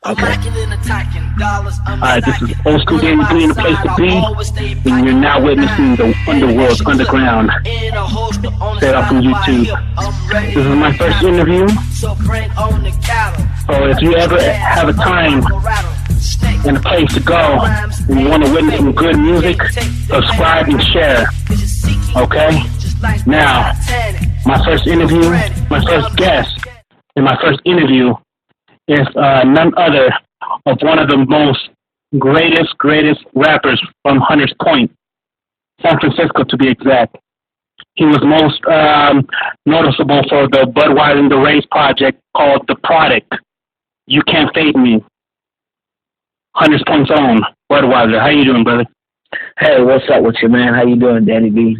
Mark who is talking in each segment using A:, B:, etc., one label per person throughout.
A: Alright, this is Old School Danny B in the place to be, and you're now witnessing the Underworld Underground, straight off from YouTube. This is my first interview, so if you ever have a time and a place to go, and you want to witness some good music, subscribe and share, okay? Now, my first interview, my first guest, and my first interview is none other of one of the most greatest rappers from Hunters Point, San Francisco to be exact. He was most noticeable for the Budwyser and the Race project called The Product. You Can't Fade Me. Hunters Point's own Budwyser. How you doing, brother?
B: Hey, what's up with you, man? How you doing, Danny B?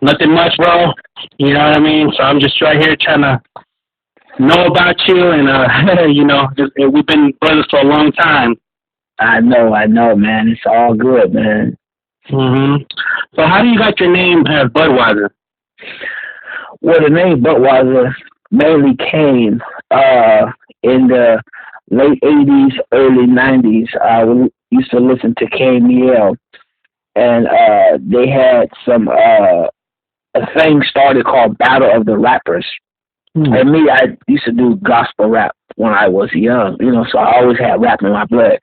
A: Nothing much, bro. You know what I mean? So I'm just right here trying to know about you, and you know, we've been brothers for a long time.
B: I know, man. It's all good, man.
A: Mhm. So how do you got your name as Budwyser?
B: Well, the name Budwyser mainly came in the late '80s, early '90s. I used to listen to KMEL, and they had some a thing started called Battle of the Rappers. And me, I used to do gospel rap when I was young, you know, so I always had rap in my blood.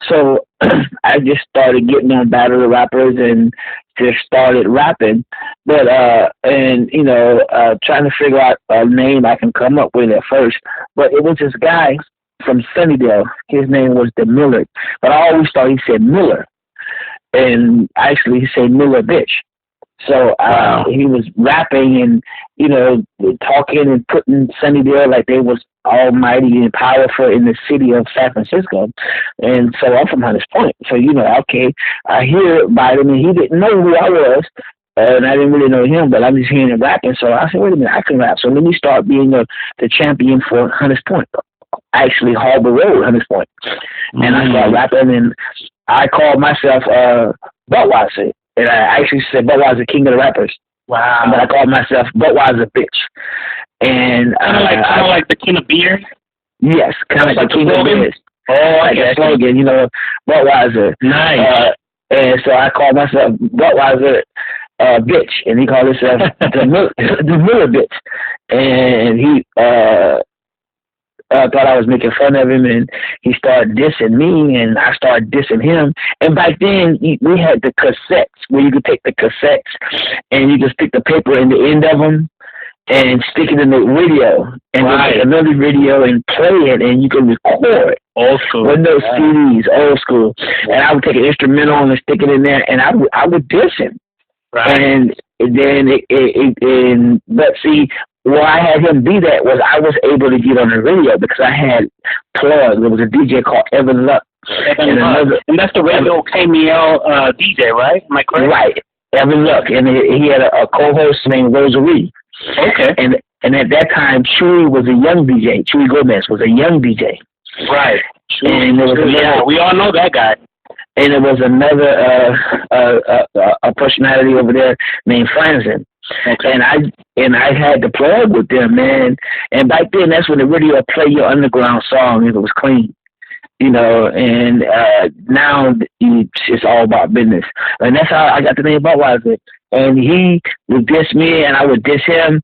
B: So I just started getting on Battle of the Rappers and just started rapping. But, and, you know, trying to figure out a name I can come up with at first. But it was this guy from Sunnydale. His name was The Miller. But I always thought he said Miller. And actually he said Miller Bitch. So he was rapping and, you know, talking and putting Sunnydale like they was almighty and powerful in the city of San Francisco. And so I'm from Hunters Point. So, you know, okay, I hear about him, and he didn't know who I was, and I didn't really know him, but I'm just hearing him rapping. So I said, wait a minute, I can rap. So let me start being the champion for Hunters Point, actually Harbor Road, Hunters Point. And I started rapping, and I called myself Budwyser. And I actually said Budwyser, King of the Rappers.
A: Wow.
B: But I called myself Budwyser Bitch. And
A: kind of like the King of Beer?
B: Yes, kind of like the King of Beer.
A: Oh,
B: like that slogan, you know, Budwyser.
A: Nice.
B: And so I called myself Budwyser Bitch, and he called himself the Miller Bitch. And he thought I was making fun of him, and he started dissing me, and I started dissing him. And back then, we had the cassettes where you could take the cassettes and you could stick the paper in the end of them and stick it in the radio, and then take another video and play it, and you can record.
A: Old school.
B: With those CDs, old school. And I would take an instrumental and stick it in there, and I would diss him.
A: Right.
B: And then but see, why I had him be that was I was able to get on the radio because I had plugs. There was a DJ called Evan Luck.
A: And that's the radio KMEL DJ, right? Am I correct?
B: Right. Evan Luck. And he had a co-host named Rosary.
A: Okay.
B: And at that time, Chewy was a young DJ. Chewy Gomez was a young DJ.
A: Right.
B: And there was
A: we all know that guy.
B: And there was another a personality over there named Franzen. Okay. And I had the plug with them, man. And back then, that's when the radio would play your underground song if it was clean, you know. And now it's all about business, and that's how I got the name Budwyser. And he would diss me, and I would diss him,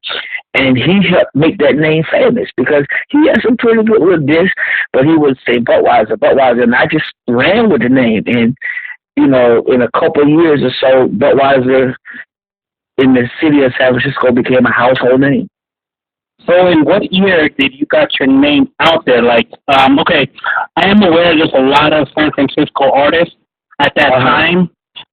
B: and he helped make that name famous because he had some pretty good with diss, but he would say Budwyser, and I just ran with the name. And you know, in a couple of years or so, Budwyser in the city of San Francisco became a household name.
A: So in what year did you got your name out there? Like, okay, I am aware there's a lot of San Francisco artists at that time.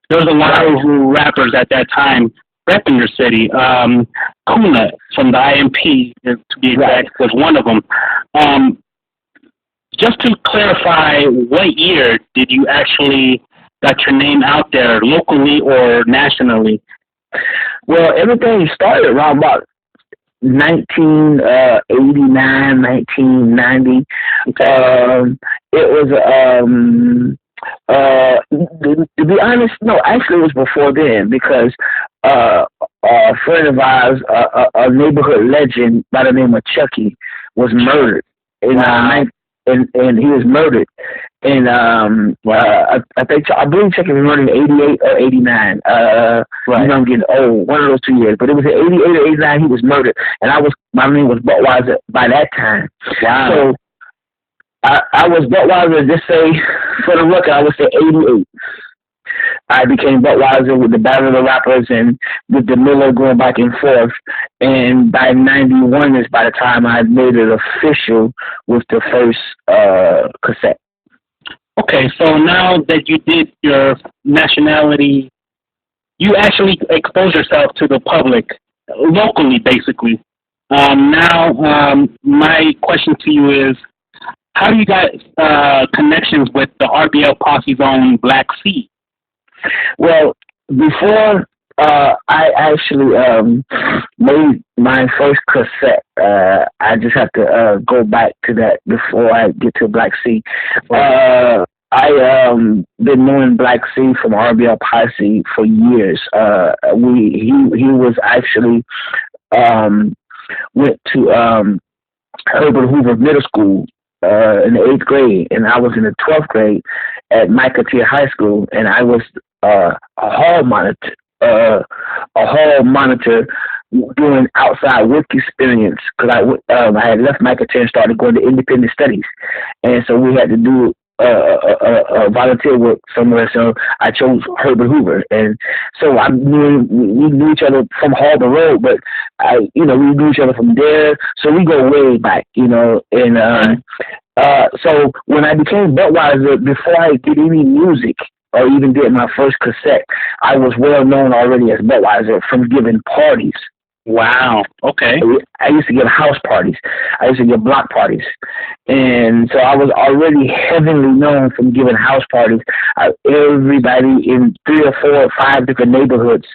A: There was a lot of rappers at that time repping your city. Kuna from the IMP, to be exact, was one of them. Just to clarify, what year did you actually got your name out there, locally or nationally?
B: Well, everything started around about 1989, 1990. It was, to be honest, no, actually it was before then because a friend of ours, a neighborhood legend by the name of Chucky, was murdered in and he was murdered. And I believe Chuck was murdered in 88 or 89. Right. You know, I'm getting old, one of those 2 years. But it was in 88 or 89 he was murdered, and my name was Budwyser by that time. Wow. So I was Budwyser. Just say for the record, I would say 88. I became Budwyser with the Battle of the Rappers and with the Miller going back and forth. And by 91 is by the time I made it official with the first cassette.
A: Okay, so now that you did your nationality, you actually exposed yourself to the public locally, basically. Now, my question to you is, how do you got connections with the RBL Posse's own Black Sea?
B: Well, before I actually made my first cassette, I just have to go back to that before I get to Black Sea. I been knowing Black Sea from RBL Posse for years. He was actually went to Herbert Hoover Middle School in the 8th grade, and I was in the 12th grade at Micatier High School, and I was a hall monitor doing outside work experience because I had left Micatier and started going to independent studies, and so we had to do volunteer work somewhere. So I chose Herbert Hoover, and so we knew each other from Harbor Road, but we knew each other from there. So we go way back, and so when I became Budwyser, before I did any music or even did my first cassette, I was well known already as Budwyser from giving parties.
A: Wow. Okay.
B: I used to give house parties. I used to give block parties. And so I was already heavily known from giving house parties. Everybody in 3 or 4 or 5 different neighborhoods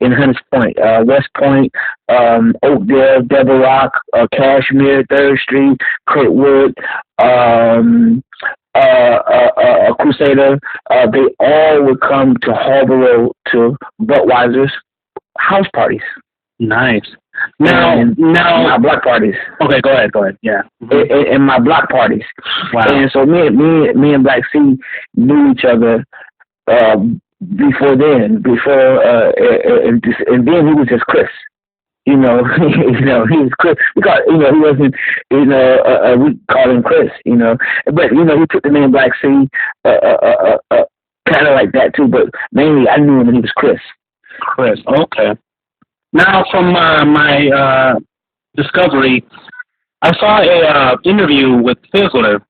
B: in Hunters Point, West Point, Oakdale, Devil Rock, Cashmere, 3rd Street, Kirkwood, Crusader, they all would come to Harbor Road to Budwyser's house parties.
A: Nice. Now
B: my block parties.
A: Okay, go ahead. Yeah.
B: Mm-hmm. And my block parties.
A: Wow.
B: And so me and Black Sea knew each other before then. And then he was just Chris. He was Chris because he wasn't. We called him Chris. But he took the name Black Sea, kind of like that too. But mainly, I knew him when he was Chris.
A: Chris. Okay. Now, from my discovery, I saw a interview with Fizzler.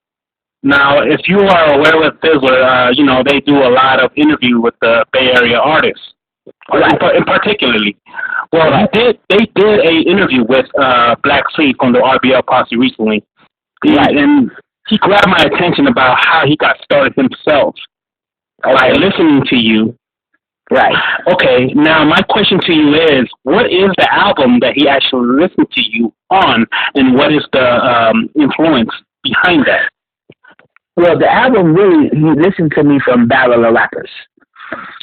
A: Now, if you are aware with Fizzler, they do a lot of interview with the Bay Area artists, in particularly. Well, they did a interview with Black Sea from the RBL Posse recently, and he grabbed my attention about how he got started himself by listening to you.
B: Right.
A: Okay, now my question to you is, what is the album that he actually listened to you on, and what is the influence behind that?
B: Well, the album really, he listened to me from Battle of Rappers.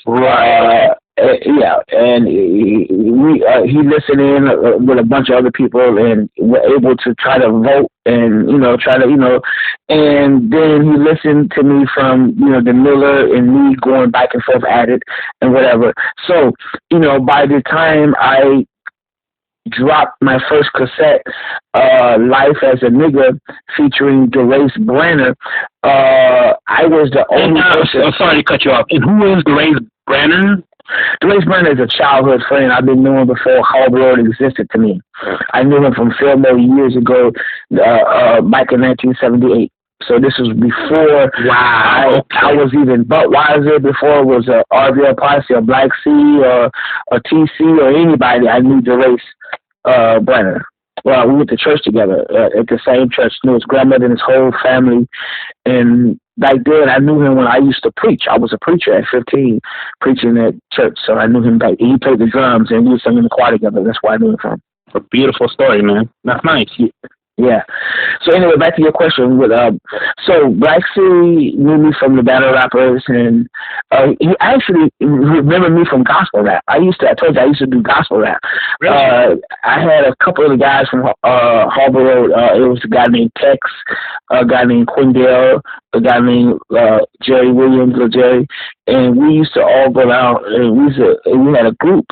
A: Right.
B: And he listened in with a bunch of other people and were able to try to vote and, and then he listened to me from, the Miller and me going back and forth at it and whatever. So, by the time I dropped my first cassette, Life as a Nigga, featuring DeRace Branner, I was the only person.
A: I'm sorry to cut you off. And who is DeRace Branner?
B: DeRace Branner is a childhood friend I've been knowing before Harbor Road existed to me. I knew him from Fillmore years ago, back in 1978. So this was before I was even Budwyser, before it was a RBL Posse or Black Sea or a TC or anybody. I knew DeRace Branner. Well, we went to church together at the same church. Knew his grandmother and his whole family. And back then, I knew him when I used to preach. I was a preacher at 15, preaching at church. So I knew him back. He played the drums, and we sang in the choir together. That's where I knew him from.
A: A beautiful story, man. That's nice.
B: Yeah. So anyway, back to your question. So Black C knew me from the battle rappers, and he actually remembered me from gospel rap. I told you I used to do gospel rap.
A: Really?
B: I had a couple of the guys from Harbor Road. It was a guy named Tex, a guy named Quindell, a guy named Jerry Williams or Jerry, and we used to all go out, and we had a group.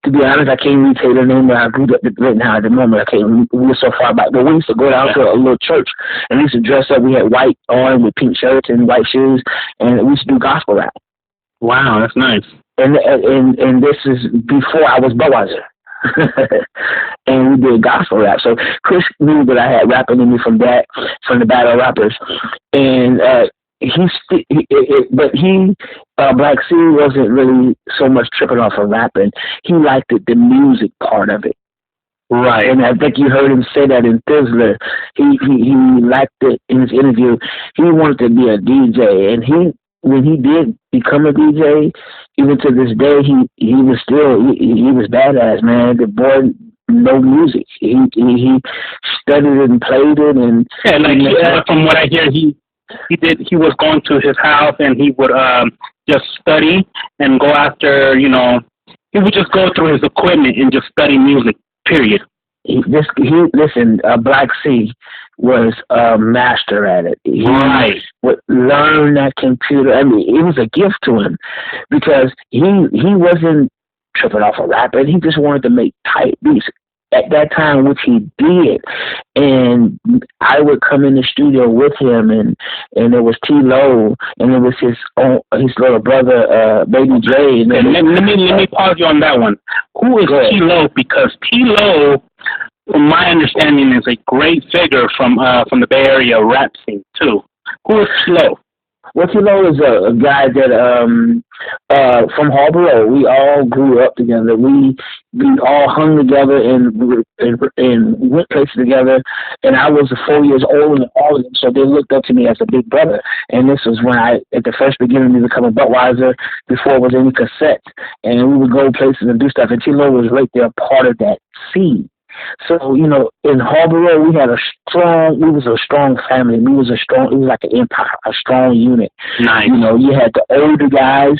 B: To be honest, I can't even tell you the name of our group right now at the moment. We were so far back. But we used to go down to a little church and we used to dress up. We had white on with pink shirts and white shoes, and we used to do gospel rap.
A: Wow, that's nice.
B: And this is before I was Budwyser. And we did gospel rap. So Chris knew that I had rapping in me from the battle rappers. And Black C wasn't really so much tripping off of rapping. He liked the music part of it.
A: Right.
B: And I think you heard him say that in Thizzler. He liked it in his interview. He wanted to be a DJ, and when he did become a DJ, even to this day, he was badass, man. The boy know music. He studied it and played it, and
A: from what I hear, he was going to his house and he would just study and go after, he would just go through his equipment and just study music, period.
B: Black C was a master at it. He would learn that computer. I mean, it was a gift to him because he wasn't tripping off a rapper. He just wanted to make tight beats. At that time, which he did, and I would come in the studio with him, and there was T-Lo, and it was his little brother, Baby J. And
A: let me pause you on that one. Who is T-Lo? Because T-Lo, from my understanding, is a great figure from the Bay Area rap scene too. Who is T-Lo?
B: Well, T-Lo is a guy that from Harbor Road. We all grew up together. We all hung together and went places together. And I was 4 years older than all of them, so they looked up to me as a big brother. And this was when at the first beginning, of becoming Budwyser, before it was any cassettes. And we would go places and do stuff. And T-Lo was right there, part of that scene. So, in Harbor Road, we was a strong family. It was like an empire, a strong unit.
A: Nice.
B: You had the older guys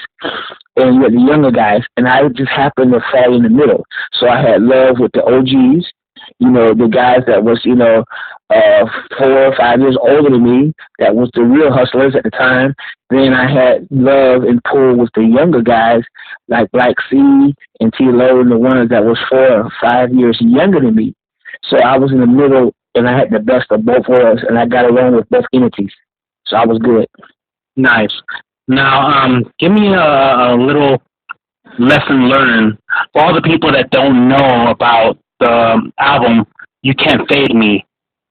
B: and you had the younger guys, and I just happened to fall in the middle. So I had love with the OGs, the guys that was, 4 or 5 years older than me, that was the real hustlers at the time. Then I had love and pull with the younger guys like Black C and T-Lo and the ones that was 4 or 5 years younger than me. So I was in the middle, and I had the best of both worlds, and I got along with both entities. So I was good.
A: Nice. Now, give me a little lesson learned for all the people that don't know about the album You Can't Fade Me.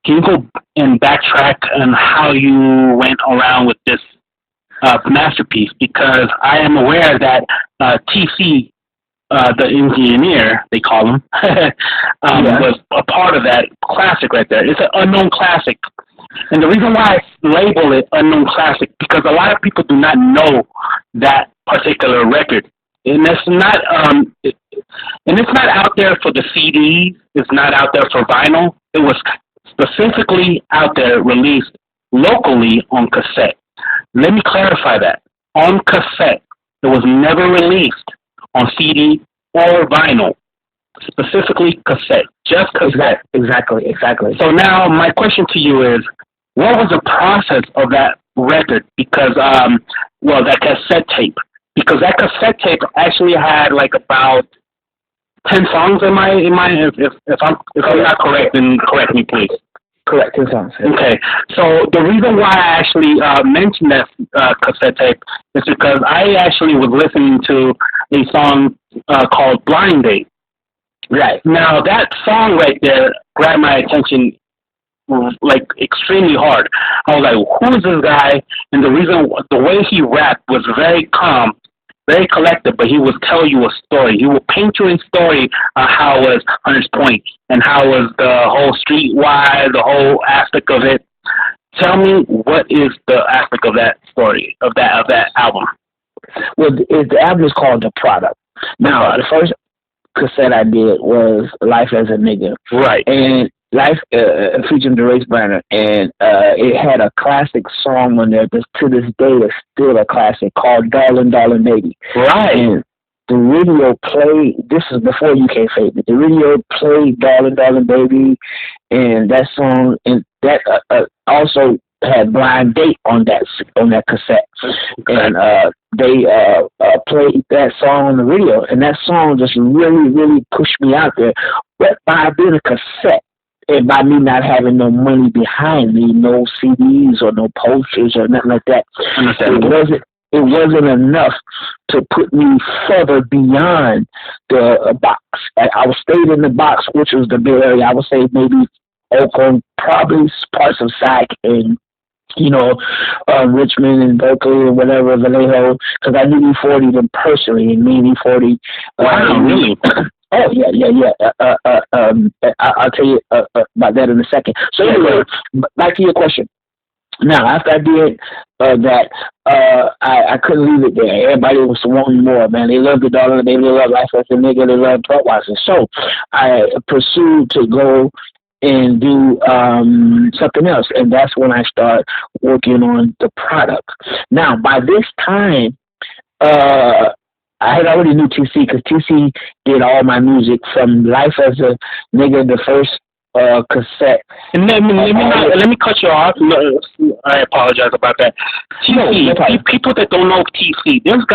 A: Can you go and backtrack on how you went around with this masterpiece? Because I am aware that TC, the engineer, they call him, was a part of that classic right there. It's an unknown classic. And the reason why I label it unknown classic, because a lot of people do not know that particular record. And it's not out there for the CDs. It's not out there for vinyl. It was specifically out there, released locally on cassette. Let me clarify that. On cassette. It was never released on CD or vinyl. Specifically cassette. Just cassette.
B: Exactly.
A: So now my question to you is, what was the process of that record? Because, that cassette tape. Because that cassette tape actually had like about 10 songs if I'm not correct, then correct me, please.
B: Correct, 10 songs. Yeah.
A: Okay, so the reason why I actually mentioned that cassette tape is because I actually was listening to a song called Blind Date.
B: Right.
A: Now, that song right there grabbed my attention like extremely hard. I was like, who is this guy? And the way he rapped was very calm, very collected, but he would tell you a story. He would paint you a story on how was Hunters Point and how was the whole streetwise, the whole aspect of it. Tell me, what is the aspect of that story, of that album?
B: Well, the album is called The Product. Now, the first cassette I did was Life as a Nigga.
A: Right.
B: And Life featuring the Race Banner, and it had a classic song on there that to this day is still a classic called "Darling, Darling Baby."
A: Right.
B: And the radio played. This is before UK Faded. The radio played "Darling, Darling Baby," and that song, and that also had Blind Date on that cassette, and they played that song on the radio, and that song just really pushed me out there. But by being a cassette, and by me not having no money behind me, no CDs or no posters or nothing like that, it wasn't enough to put me further beyond the box. I was stayed in the box, which was the Bay Area. I would say maybe Oakland, probably parts of Sac and Richmond and Berkeley and whatever, Vallejo, because I knew E40 them personally, and me and E40.
A: Wow, really?
B: Oh, yeah. I'll tell you about that in a second. So anyway, back to your question. Now, after I did that, I couldn't leave it there. Everybody was wanting more, man. They loved the Darling Baby, they loved Life as a Nigga, they loved Budwyser. So I pursued to go and do something else, and that's when I started working on the product. Now, by this time, I had already knew TC because TC did all my music from Life as a Nigga, the first cassette. And
A: let me cut you off. I apologize about that. TC, people that don't know TC, this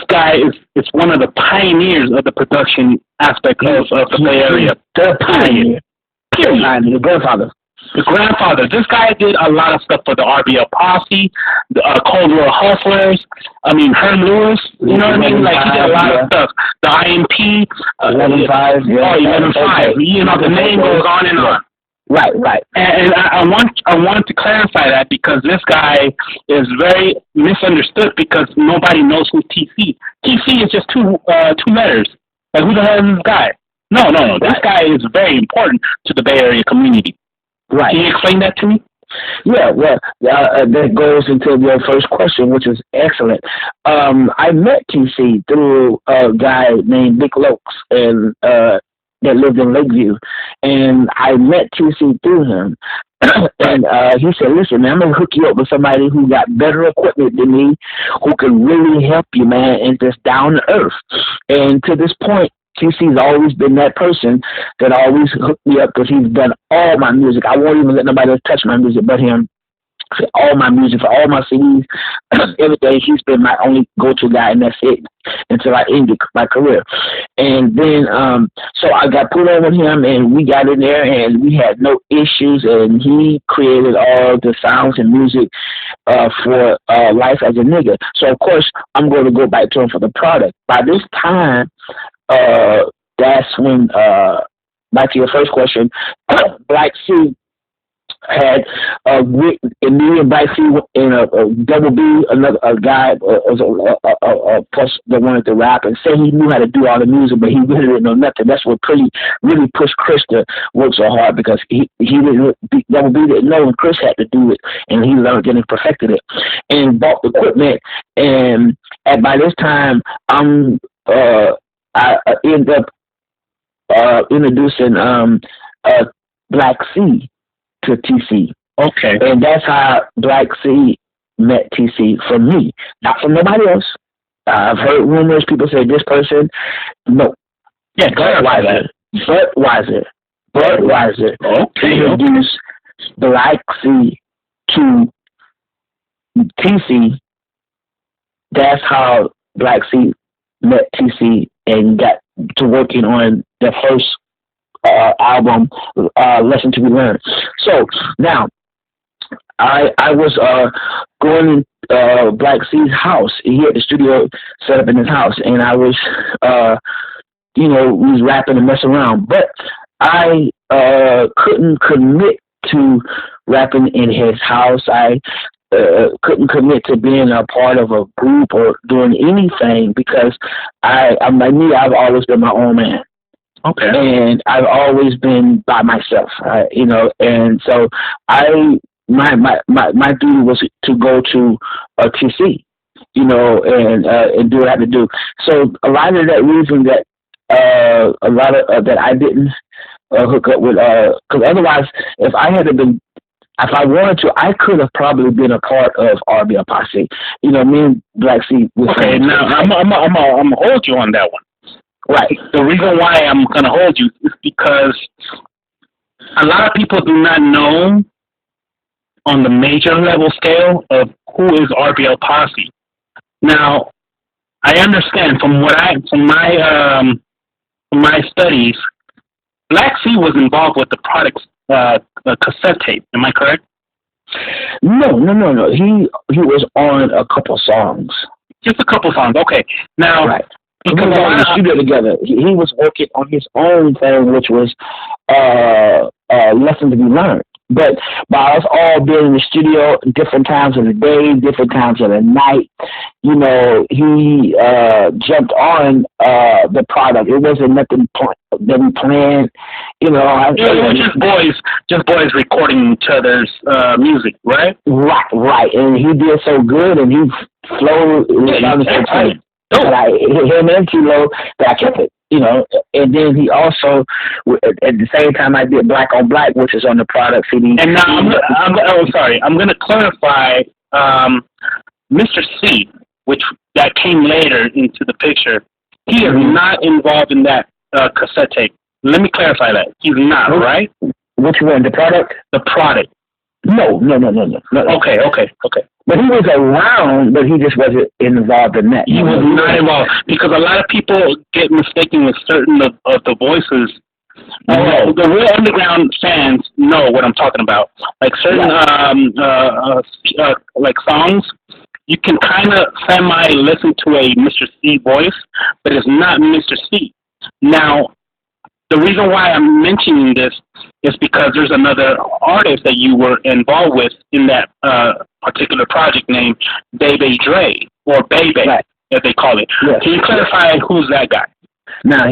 A: guy is one of the pioneers of the production aspect of the Bay Area.
B: The pioneer.
A: Period.
B: The grandfather.
A: The grandfather. This guy did a lot of stuff for the RBL Posse, the Cold War Hustlers. I mean, Herm Lewis. You know what I mean? Like, he did a lot of stuff. The IMP.
B: 11-5. Yeah.
A: 11-5. You know, the name goes on and on.
B: Right.
A: And I want to clarify that because this guy is very misunderstood because nobody knows who TC. TC is just two letters. Like, who the hell is this guy? No. This guy is very important to the Bay Area community.
B: Right.
A: Can you explain that to me?
B: Yeah, well, that goes into your first question, which is excellent. I met TC through a guy named Big Lokes, and that lived in Lakeview, and I met TC through him. And he said, listen, man, I'm going to hook you up with somebody who got better equipment than me, who can really help you, man, and just down to earth. And to this point, TC's always been that person that always hooked me up because he's done all my music. I won't even let nobody else touch my music but him. For all my music, for all my CDs, everything, he's been my only go-to guy, and that's it until I ended my career. And then, so I got put on with him, and we got in there, and we had no issues, and he created all the sounds and music for Life as a Nigga. So, of course, I'm going to go back to him for the product. By this time, that's when, back to your first question, Black C had me and Black C in a Double B, another guy plus that wanted to rap and say he knew how to do all the music, but he really didn't know nothing. That's what really pushed Chris to work so hard because he didn't. Double B didn't know, and Chris had to do it, and he learned it and perfected it, and bought the equipment. And by this time, I ended up introducing Black C to TC.
A: Okay.
B: And that's how Black C met TC from me, not from nobody else. I've heard rumors, people say this person. No.
A: Yeah, Budwyser.
B: Okay. Introduced Black C to TC. That's how Black C met TC and got to working on the first album, Lesson to Be Learned. So now, I was going in Black C's house. He had the studio set up in his house, and I was, we was rapping and messing around. But I couldn't commit to rapping in his house. I couldn't commit to being a part of a group or doing anything because I'm like me. I've always been my own man.
A: Okay.
B: And I've always been by myself, and so my duty was to go to TC, and do what I had to do. So a lot of that reason that that I didn't hook up with, because otherwise, if I wanted to, I could have probably been a part of RBL Posse. You know, me and Black C.
A: Okay, now I'm gonna hold you on that one.
B: Right.
A: The reason why I'm gonna hold you is because a lot of people do not know on the major level scale of who is RBL Posse. Now, I understand from my studies, Black C was involved with the product's cassette tape. Am I correct?
B: No. He was on a couple songs.
A: Just a couple songs. Okay. Now,
B: right. We were in the studio together. He was working on his own thing, which was Lesson to Be Learned. But by us all being in the studio different times of the day, different times of the night, you know, he jumped on the product. It wasn't nothing that we planned, you know.
A: It was just boys recording each other's music, right?
B: Right. And he did so good, and he flowed. Him and Kilo, that I kept it, you know. And then he also, at the same time, I did Black on Black, which is on the product CD.
A: And now I'm going to clarify, Mr. C, that came later into the picture. He is not involved in that cassette tape. Let me clarify that. He's not, right?
B: Which one? The product?
A: The product.
B: No.
A: Okay.
B: But he was around, but he just wasn't involved in that.
A: He was not involved because a lot of people get mistaken with certain of the voices. The real underground fans know what I'm talking about. Like certain like songs, you can kind of semi-listen to a Mr. C voice, but it's not Mr. C. Now, the reason why I'm mentioning this is because there's another artist that you were involved with in that particular project named Bebe Dre, or Bebe, as they call it. Yes. Can you clarify who's that guy?
B: Now,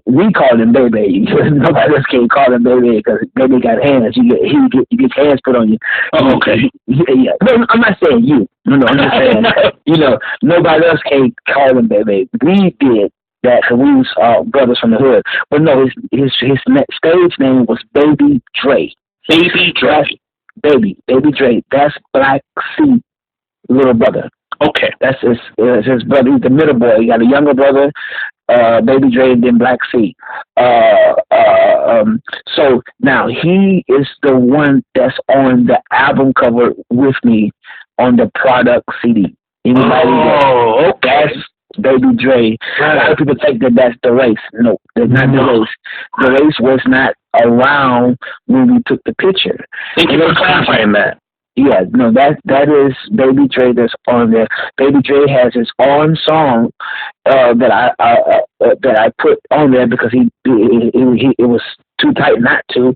B: we call him Bebe. Nobody else can call him Bebe because Bebe got hands. You get hands put on you.
A: Oh, okay.
B: Yeah. No, I'm not saying you. No, I'm just saying, you know, nobody else can call him Bebe. We did that because we was brothers from the hood. But no, his stage name was Baby Dre.
A: Baby Dre.
B: Baby Dre. That's Black C little brother.
A: Okay.
B: That's his brother. He's the middle boy. He got a younger brother, Baby Dre, and then Black C. So now he is the one that's on the album cover with me on the product CD.
A: Okay.
B: That's Baby Dre. A lot of people think that that's the race. No, that's not the race. The race was not around when we took the picture.
A: Thank you for clarifying that.
B: Yeah, no, that is Baby Dre that's on there. Baby Dre has his own song that I put on there because it was too tight not to.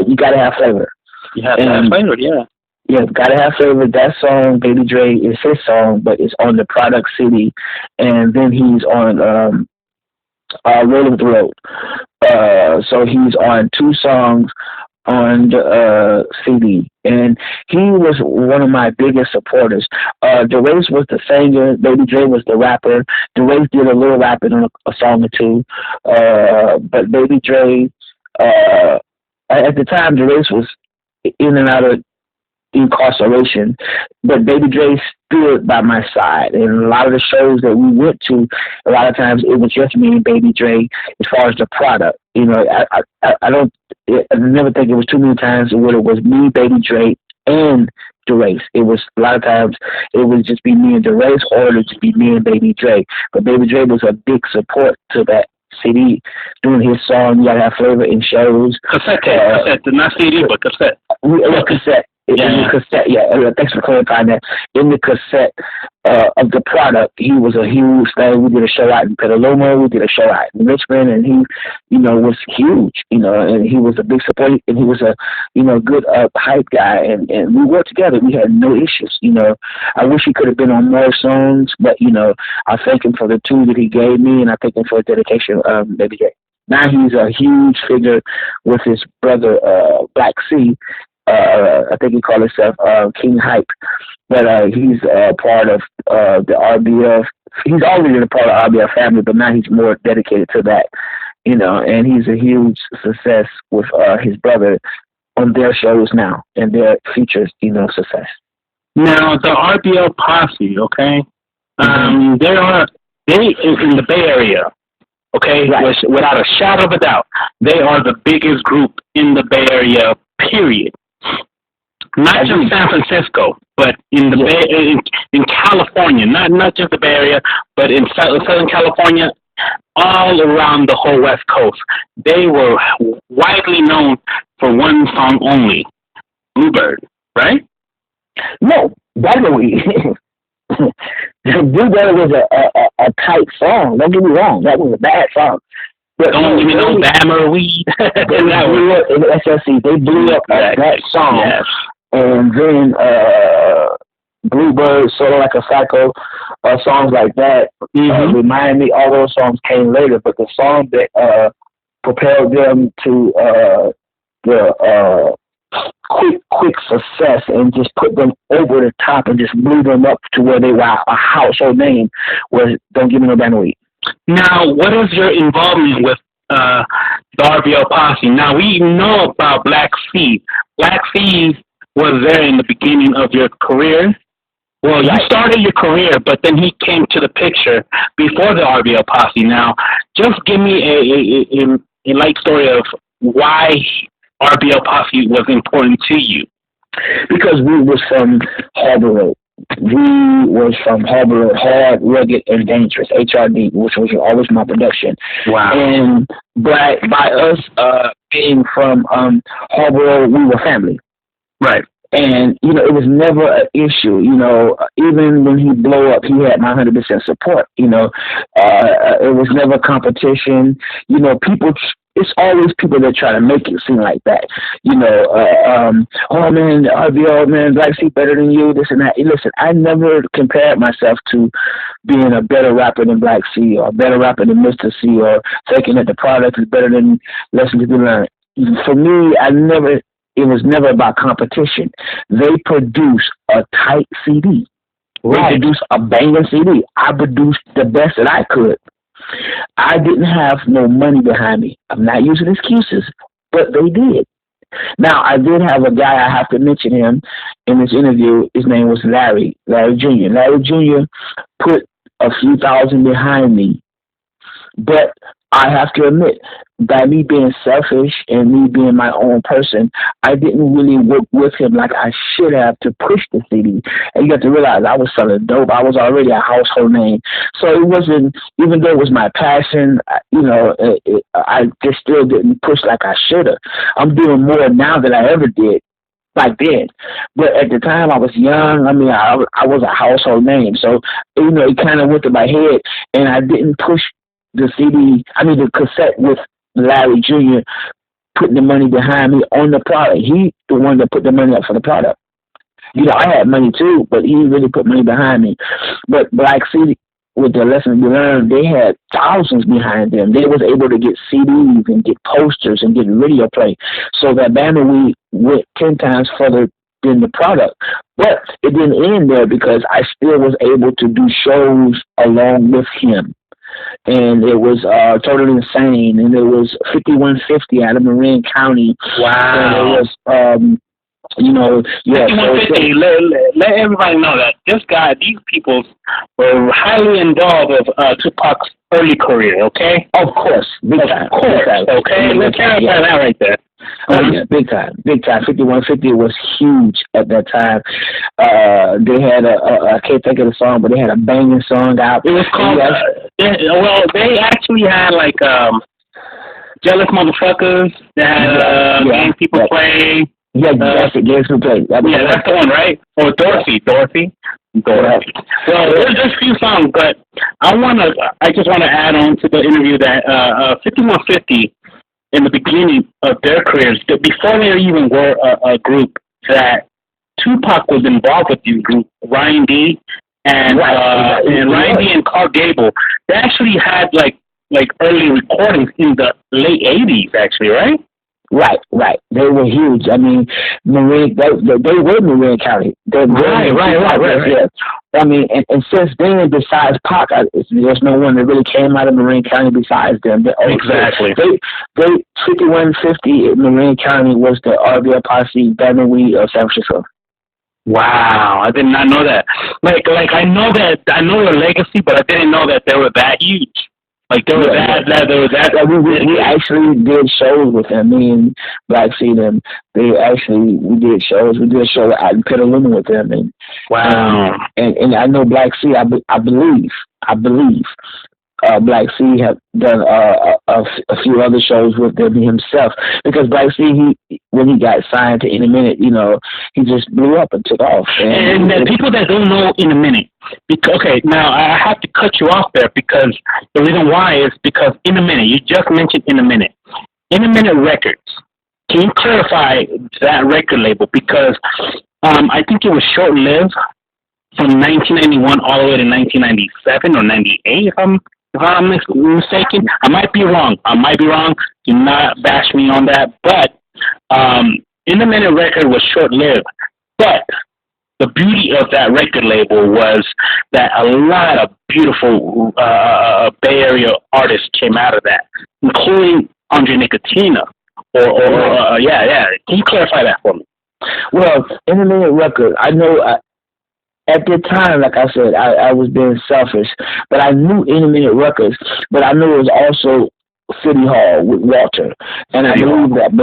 B: You Gotta Have Flavor.
A: You have to have flavor, yeah.
B: Yeah, Gotta Have Flavor. That song, Baby Dre, is his song, but it's on the product CD, and then he's on Roll of the Road. So he's on 2 songs on the CD, and he was one of my biggest supporters. DeRace was the singer, Baby Dre was the rapper. DeRace did a little rapping on a song or 2, but Baby Dre, at the time, DeRace was in and out of incarceration, but Baby Dre stood by my side. And a lot of the shows that we went to, a lot of times it was just me and Baby Dre as far as the product. You know, I never think it was too many times where it was me, Baby Dre, and DeRace. It was a lot of times it would just be me and DeRace, or it would just be me and Baby Dre. But Baby Dre was a big support to that CD, doing his song, You Gotta Have Flavor, in shows.
A: Cassette, not CD, but cassette.
B: Cassette. In the cassette, thanks for clarifying that. In the cassette of the product, he was a huge thing. We did a show out in Petaluma, we did a show out in Richmond, and he, you know, was huge, you know, and he was a big support, and he was a, you know, good hype guy, and we worked together. We had no issues, you know. I wish he could have been on more songs, but, you know, I thank him for the 2 that he gave me, and I thank him for his dedication, Baby J. Now he's a huge figure with his brother, Black C. I think he called himself King Hype, but he's part of the RBL. He's already a part of RBL family, but now he's more dedicated to that. you know, and he's a huge success with his brother on their shows now and their features, you know, success.
A: Now, the RBL Posse, okay? They in the Bay Area, okay?
B: Right.
A: Without a shadow of a doubt, they are the biggest group in the Bay Area, period. Not just San Francisco, but in the Bay, in California, not just the Bay Area, but in Southern California, all around the whole West Coast. They were widely known for one song only, Bluebird, right?
B: No, Blueberry. Blueberry was a tight song. Don't get me wrong, that was a bad song. But
A: don't give me no Bammer Weed.
B: They blew up in the SLC. They blew up that song. Yes. And then Bluebird, Sort of Like a Psycho, songs like that remind me. All those songs came later, but the song that propelled them to the quick success and just put them over the top and just blew them up to where they were a household name was Don't Give Me No Damn Weed.
A: Now, what is your involvement with the RBL Posse? Now, we know about Black Seed. Black Seed was there in the beginning of your career. Well, you started your career, but then he came to the picture before the RBL Posse. Now, just give me a light story of why RBL Posse was important to you.
B: Because we was from Harbor Road. We was from Harbor Road, Hard, Rugged, and Dangerous, HRD, which was always my production.
A: Wow.
B: And by us being from Harbor Road, we were family.
A: Right.
B: And, you know, it was never an issue. You know, even when he blew up, he had my 100% support. You know, it was never competition. You know, it's always people that try to make it seem like that. You know, oh man, RBL, man, Black Sea better than you, this and that. Listen, I never compared myself to being a better rapper than Black Sea or a better rapper than Mr. C or thinking that the product is better than Lesson to Be Learned. For me, it was never about competition. They produce a tight CD. Right. They produce a banging CD. I produced the best that I could. I didn't have no money behind me. I'm not using excuses, but they did. Now, I did have a guy, I have to mention him in this interview. His name was Larry Jr. Larry Jr. put a few thousand behind me. But I have to admit, by me being selfish and me being my own person, I didn't really work with him like I should have to push the CD. And you have to realize I was selling dope. I was already a household name. So it wasn't, even though it was my passion, you know, I just still didn't push like I should have. I'm doing more now than I ever did back then. But at the time I was young. I mean, I was a household name. So, you know, it kind of went to my head and I didn't push the cassette with Larry Jr. putting the money behind me on the product. He the one that put the money up for the product. You know, I had money too, but he really put money behind me. But Black Sea, with the Lessons We Learned, they had thousands behind them. They was able to get CDs and get posters and get radio play. So that Bammer Weed went 10 times further than the product. But it didn't end there because I still was able to do shows along with him. And it was Totally Insane, and it was 5150 out of Marin County.
A: Wow.
B: And it was, you know, yeah.
A: 5150, let everybody know that these people were highly involved with Tupac's early career, okay?
B: Of course. Big time.
A: Okay? Let's clarify that right there.
B: Yeah, big time. 5150 was huge at that time. They had I can't think of the song, but they had a banging song out.
A: It was called, they actually had like Jealous Motherfuckers. They had Gang People Play.
B: Yeah, that's it. Gang People Play.
A: That's the one, right? Or Dorothy. Well, there's just a few songs, but I just want to add on to the interview that 5150, in the beginning of their careers, before they even were a group, that Tupac was involved with these groups, Ryan D. and Ryan D. and Carl Gable. They actually had like early recordings in the late 80s, actually, right?
B: Right. They were huge. I mean, they were Marin County. Right.
A: Yeah.
B: I mean, and since then, besides Pac, there's no one that really came out of Marin County besides them.
A: Exactly.
B: They 5150 in Marin County was the RBL Posse, Baton Rouge of San Francisco.
A: Wow, I did not know that. Like I know their legacy, but I didn't know that they were that huge. Like they were
B: we actually did shows with them. Me and Black C, them. We did shows. We did a show out in Petaluma with them. And
A: wow.
B: And I know Black C. I believe. Black C have done a few other shows with them himself, because Black C, when he got signed to In a Minute, he just blew up and took off.
A: And the people that don't know In a Minute, okay, now I have to cut you off there, because the reason why is because In a Minute, you just mentioned In a Minute Records. Can you clarify that record label? Because I think it was short-lived from 1991 all the way to 1997 or 98, if I'm mistaken. I might be wrong. Do not bash me on that. But In a Minute record was short-lived. But the beauty of that record label was that a lot of beautiful Bay Area artists came out of that, including Andre Nicotina. Yeah. Can you clarify that for me?
B: Well, In a Minute record, I know. At the time, like I said, I was being selfish, but I knew In a Minute Records, but I knew it was also City Hall with Walter, and I believe that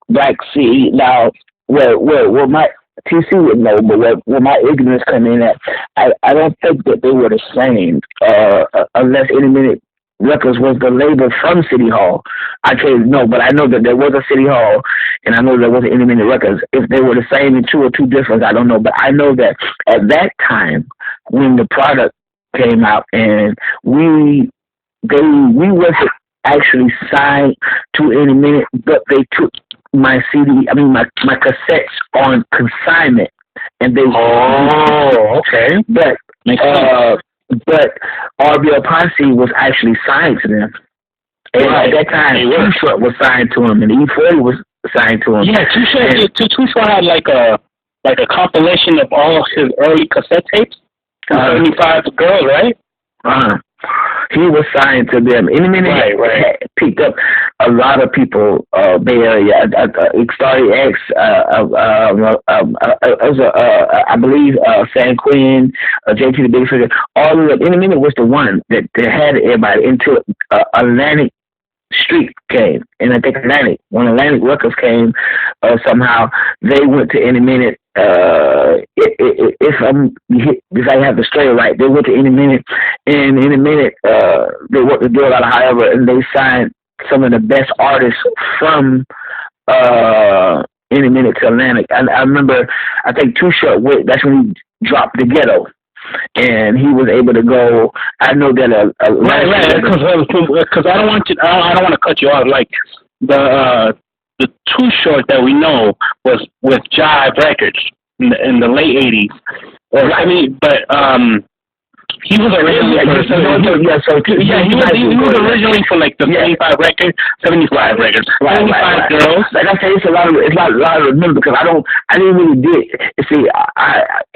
B: Black C. Now, where my TC would know, but where my ignorance come in at, I don't think that they were the same, unless In a Minute Records was the label from City Hall. I can't know, but I know that there was a City Hall, and I know there was an In a Minute Records. If they were the same in two or two different, I don't know. But I know that at that time, when the product came out, and we wasn't actually signed to In a Minute, but they took my cassettes on consignment, and they.
A: Oh, okay.
B: But RBL Posse was actually signed to them. And at that time, Too Short was signed to him, and E40 was signed to him.
A: Yeah, Too Short had like a compilation of all of his early cassette tapes. 75 Girls, right?
B: He was signed to them. In a Minute, picked up a lot of people, Bay Area. Starry X, I believe San Quinn, JT the Big Figure. All of them. In a Minute was the one that had everybody until Atlantic Street came, and I think when Atlantic Records came, somehow they went to In a Minute. If I have the story right, they went to In a Minute, and In a Minute they worked the deal out of however, and they signed some of the best artists from In a Minute to Atlantic. I remember, I think Too Short, that's when he dropped The Ghetto. And he was able to go. I know that
A: because I don't want to cut you off. Like the Too Short that we know was with Jive Records in the late '80s. I mean, but he was originally he was originally for like the 75 records, 75 records, 75 Girls.
B: Like I say, it's a lot to remember, because I didn't really see.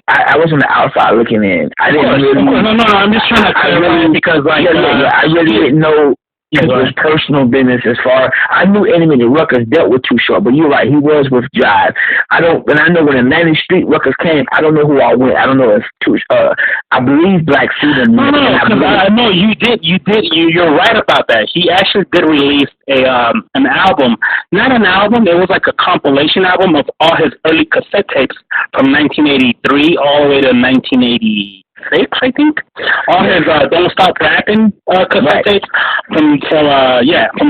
B: I was on the outside looking in. I didn't really.
A: No. I'm just trying to clarify because like
B: I really didn't know. It was personal business as far. I knew In a Minute Records dealt with Too Short, but you're right, he was with Jive. I know when Atlantic Street Records came, I don't know who all went. I don't know if I believe Black Cedar.
A: No, I know you did. You're right about that. He actually did release an album. Not an album, it was like a compilation album of all his early cassette tapes from 1983 all the way to 1980. I think all his Don't Stop Rapping cassette tapes from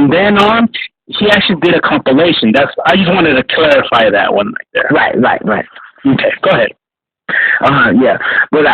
A: then on, he actually did a compilation. I just wanted to clarify that one right there.
B: Right.
A: Okay, go ahead.
B: Yeah, but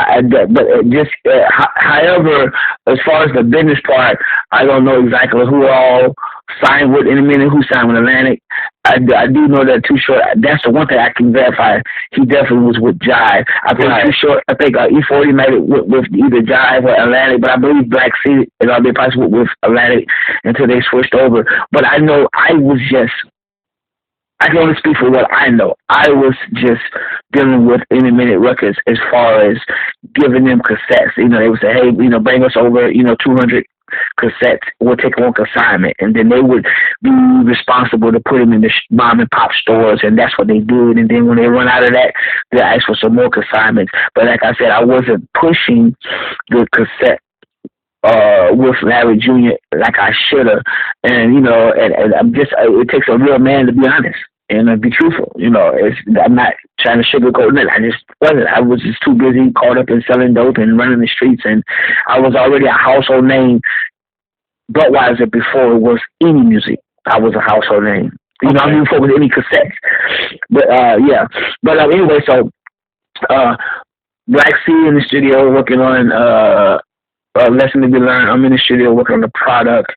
B: however, as far as the business part, I don't know exactly who all signed with In a Minute, who signed with Atlantic. I do know that Too Short. That's the one thing I can verify. He definitely was with Jive. I think Too Short. I think E40 made it with either Jive or Atlantic, but I believe Black Sea and RBL Posse with Atlantic until they switched over. But I know I was just I can only speak for what I know. I was just dealing with Intermittent Records as far as giving them cassettes. You know, they would say, hey, you know, bring us over, you know, 200 cassettes. We'll take one consignment. And then they would be responsible to put them in the mom and pop stores, and that's what they did. And then when they run out of that, they ask for some more consignments. But like I said, I wasn't pushing the cassette with Larry Jr. like I should have. And, you know, and I'm just, it takes a real man to be honest and be truthful. You know, I'm not trying to sugarcoat it. I just wasn't. I was just too busy caught up in selling dope and running the streets. And I was already a household name. Budwyser before it was any music. I was a household name. You know, I mean, before it was any cassettes. But, yeah. But anyway, so Black C in the studio working on Lesson to Be Learned. I'm in the studio working on the product.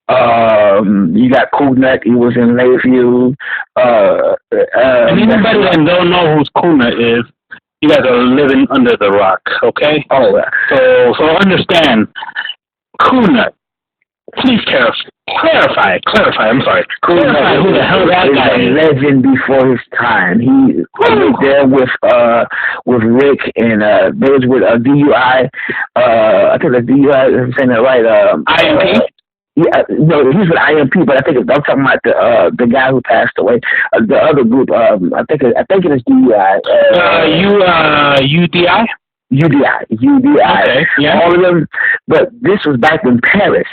B: You got Cool Nut. He was in Lakeview.
A: And anybody that don't know who Cool Nut is, you guys are living under the rock, okay?
B: Oh,
A: so understand, Cool Nut. Please clarify. I'm sorry.
B: Cool Nut, who the hell that guy is? A legend before his time. He was there with Rick, and they was with DUI. I think that's DUI. I'm saying that right.
A: IMP.
B: Yeah, no, he's with IMP, but I think I'm talking about the guy who passed away. The other group, I think it is DUI.
A: UDI.
B: UDI.
A: Okay, yeah.
B: All of them, but this was back when Paris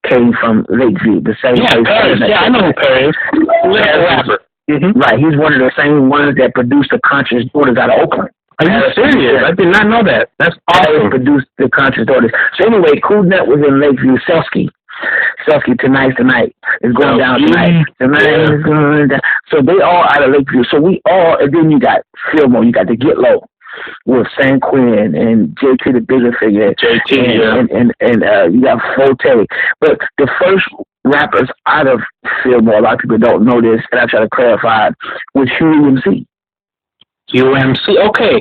B: came from Lakeview, the same place.
A: Paris. Yeah, I know who Paris is. Rapper. Mm-hmm.
B: Right, he's one of the same ones that produced the Conscious Daughters out of Oakland.
A: Are you serious? I did not know that. That's awesome.
B: Produced the Conscious Daughters. So anyway, Cool Nut was in Lakeview. Selsky, Tonight is going down tonight. Tonight is going down. So they all out of Lakeview. So we all, and then you got Fillmore, you got the Get Low with San Quinn and JT the Bigger Figure. And you got Forte. But the first rappers out of Fillmore, a lot of people don't know this, and I try to clarify, was Huey MC.
A: UMC. Okay.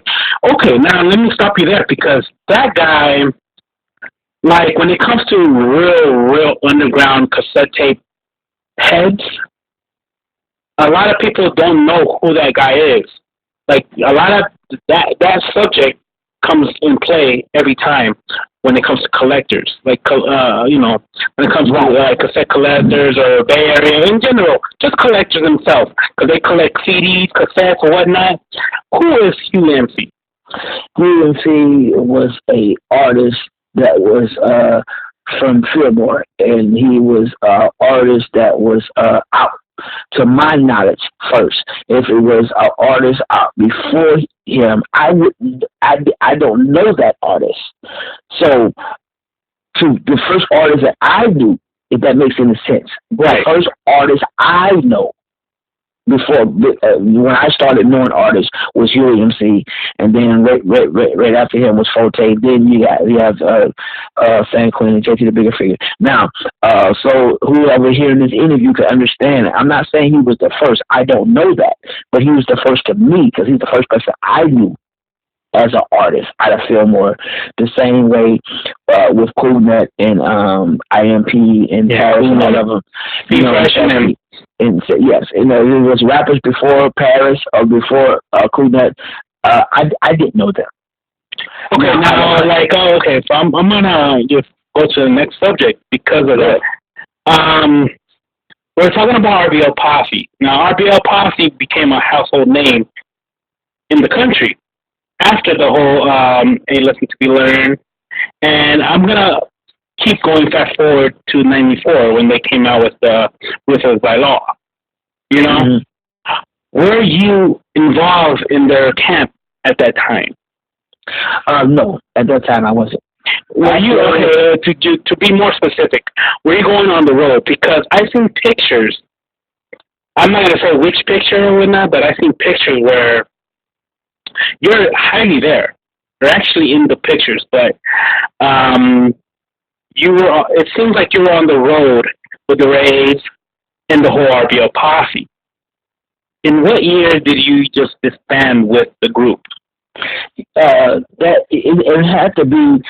A: Now let me stop you there, because that guy, like when it comes to real underground cassette tape heads, a lot of people don't know who that guy is. Like a lot of that subject comes in play every time when it comes to collectors. Like you know, when it comes to cassette collectors or Bay Area in general, just collectors themselves, because they collect CDs, cassettes, or whatnot. Who is Huey MC?
B: Huey MC was a artist that was from Fillmore, and he was an artist that was out. To my knowledge, first, if it was an artist out before him, I don't know that artist. So, to the first artist that I knew, if that makes any sense, the first artist I know before when I started knowing artists was Huey MC, and then right after him was Forte. Then you have San Quinn and JT the Bigger Figure. Now, so whoever hearing this interview could understand it. I'm not saying he was the first. I don't know that, but he was the first to me, because he's the first person I knew as an artist out of Fillmore. The same way with Cool Nut and IMP and Paris and all of them. You know, and so, yes, you know, it was rappers before Paris or before Cool Nut. I didn't know them.
A: Okay, so I'm gonna just go to the next subject because of that. We're talking about RBL Posse. Now, RBL Posse became a household name in the country after the whole A Lesson to Be Learned, and I'm gonna keep going fast forward to '94 when they came out with Us by Law. You know, were you involved in their camp at that time?
B: No, at that time I wasn't.
A: Were you to be more specific? Were you going on the road? Because I seen pictures. I'm not gonna say which picture or whatnot, but I seen pictures where you're hardly there. You're actually in the pictures, but you were. It seems like you were on the road with the Rays and the whole RBL Posse. In what year did you just disband with the group?
B: That it had to be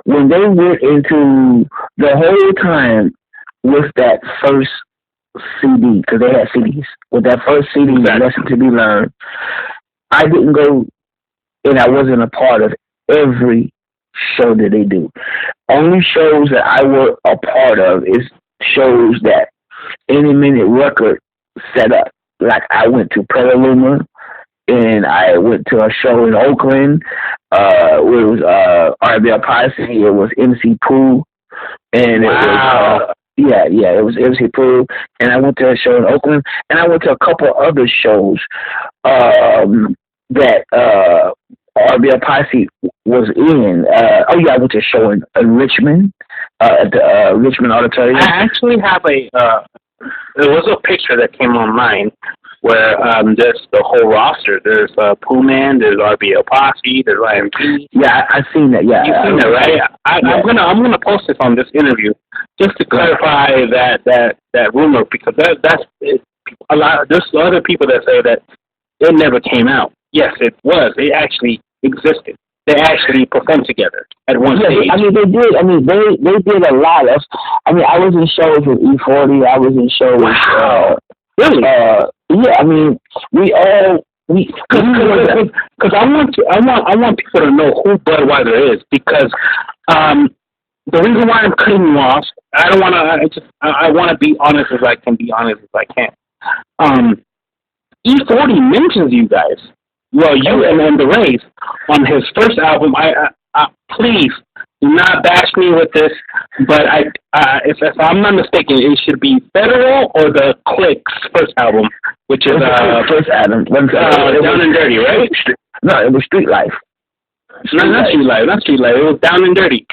B: when they went into the whole time with that first CD, because they had CDs. With that first CD, Lesson to Be Learned, I didn't go, and I wasn't a part of every show that they do. Only shows that I were a part of is shows that Any Minute Record set up. Like I went to Petaluma, and I went to a show in Oakland where it was RBL Posse. It was MC Pooh, and it was it was MC Pooh. And I went to a show in Oakland, and I went to a couple other shows that RBL Posse was in. I went to a show in Richmond, at the Richmond Auditorium.
A: I actually have there was a picture that came online where there's the whole roster. There's Pooh Man, there's RBL Posse, there's IMP.
B: Yeah, I've seen that. Yeah,
A: you've seen that, right? I'm gonna post this on this interview just to clarify that rumor, because that's a lot. There's other people that say that it never came out. Yes, it was. It actually existed. They actually performed together at one stage.
B: I mean, they did. I mean, they did a lot of. I mean, I was in shows with E40. I was in shows.
A: Wow. Really?
B: Yeah. I mean,
A: because I want people to know who Budwyser is, because the reason why I'm cutting you off, I don't want to. I want to be honest as I can be honest as I can. E40 mentions you guys. Well, you and the Rays on his first album. I please do not bash me with this, but if I'm not mistaken, it should be Federal or the Click's first album, which is
B: first album.
A: Down and Dirty, right?
B: No, it was Street Life.
A: Not Street Life. It was Down and Dirty.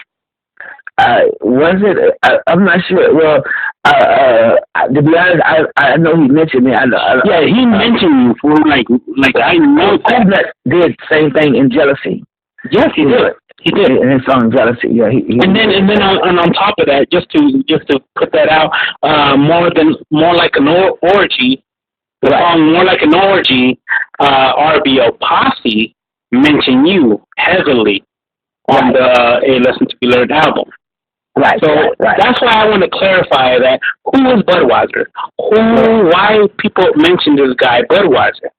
B: Was it? I'm not sure. Well, to be honest, I know he mentioned me.
A: He mentioned you for like I know
B: that did same thing in Jealousy.
A: Yes, he did. He did
B: in his song Jealousy. Yeah,
A: and then on top of that, just to put that out, more like an orgy. The song More Like an Orgy, RBL Posse mentioned you heavily on the A Lesson to Be Learned album.
B: Right.
A: So that's why I want to clarify that. Who is Budwyser? Why people mention this guy Budwyser?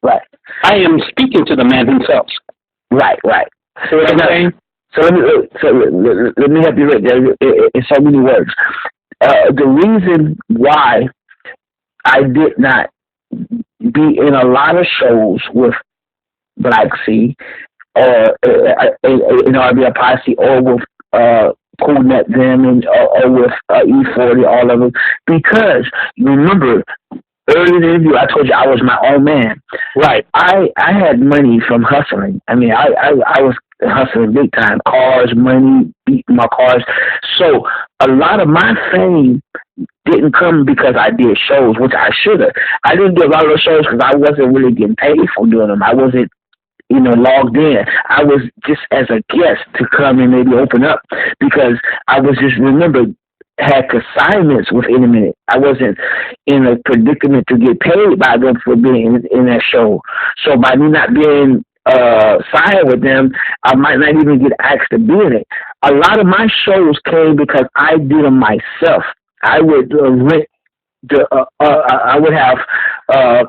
B: Right.
A: I am speaking to the man himself.
B: Right.
A: See what I'm saying?
B: So let me help you right there in so many words. The reason why I did not be in a lot of shows with Black Sea or in RBL Posse or with Cool Net them or with E40, all of them, because you remember early in the interview I told you I was my own man.
A: Right.
B: I had money from hustling. I mean, I was hustling big time. Cars, money, beating my cars. So a lot of my fame didn't come because I did shows, which I should have. I didn't do a lot of those shows because I wasn't really getting paid for doing them. I wasn't, logged in. I was just as a guest to come and maybe open up, because I was just, had consignments with Any Minute. I wasn't in a predicament to get paid by them for being in that show. So by me not being signed with them, I might not even get asked to be in it. A lot of my shows came because I did them myself. I would rent I would have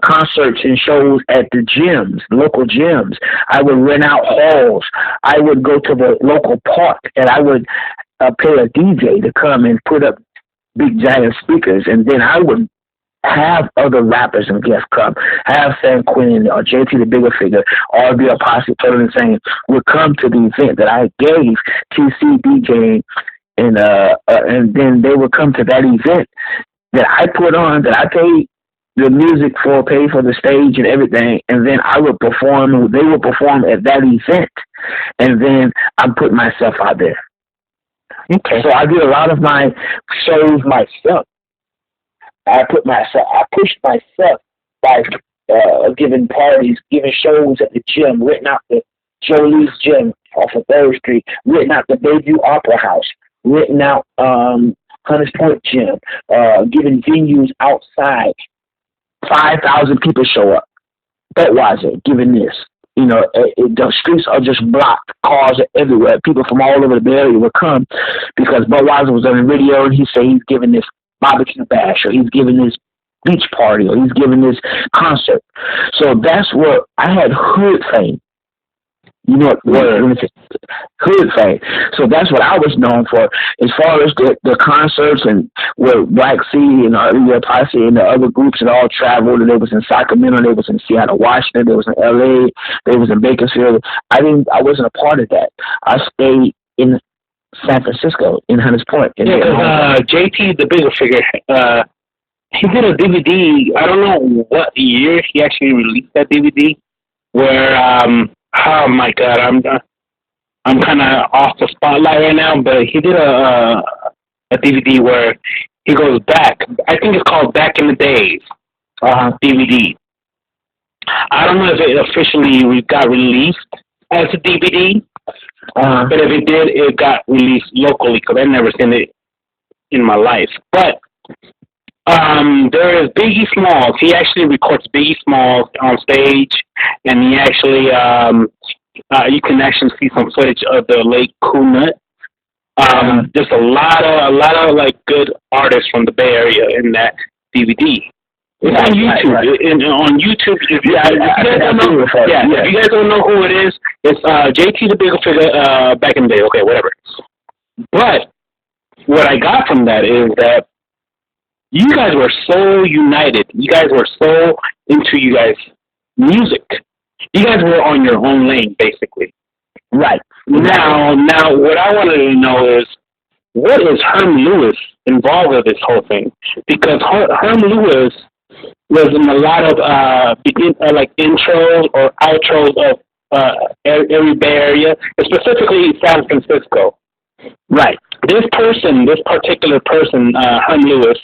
B: concerts and shows at the gyms, local gyms. I would rent out halls. I would go to the local park, and I would pay a DJ to come and put up big giant speakers, and then I would have other rappers and guests come. Have San Quinn or JT the Bigger Figure, RBL Posse, totally insane, would come to the event that I gave TC DJing, and then they would come to that event that I put on, that I paid the music for, paid for the stage and everything, and then I would perform, and they would perform at that event, and then I put myself out there.
A: Okay.
B: So I did a lot of my shows myself. I pushed myself by giving parties, giving shows at the gym, renting out the Jolie's Gym off of 3rd Street, renting out the Bayview Opera House, renting out Hunters Point Gym, giving venues outside. 5,000 people show up. Budwyser giving this. The streets are just blocked. Cars are everywhere. People from all over the Bay Area would come because Budwyser was on the radio, and he said he's giving this barbecue bash, or he's giving this beach party, or he's giving this concert. So that's what I had hood fame. You know what hood fame. So that's what I was known for. As far as the concerts and where Black Sea and RBL Posse and the other groups had all traveled, and they was in Sacramento, they was in Seattle, Washington, they was in LA, they was in Bakersfield. I wasn't a part of that. I stayed in San Francisco, in Hunters Point.
A: Yeah, because JT, the bigger figure, he did a DVD. I don't know what year he actually released that DVD, where oh my God, I'm kind of off the spotlight right now, but he did a DVD where he goes back. I think it's called Back in the Days DVD. I don't know if it officially got released as a DVD, but if it did, it got released locally because I've never seen it in my life. But there is Biggie Smalls. He actually records Biggie Smalls on stage, and he actually, you can actually see some footage of the late Cool Nut. There's a lot of like good artists from the Bay Area in that DVD. It's on YouTube. Right. On YouTube, if you guys don't know who it is, it's JT the Bigger Figure back in the day. Okay, whatever. But what I got from that is that you guys were so united. You guys were so into you guys' music. You guys were on your own lane, basically.
B: Right.
A: Now, what I wanted to know is, what is Herm Lewis involved with this whole thing? Because Herm Lewis was in a lot of like intros or outros of every Bay Area, specifically San Francisco. Right. This particular person, Herm Lewis,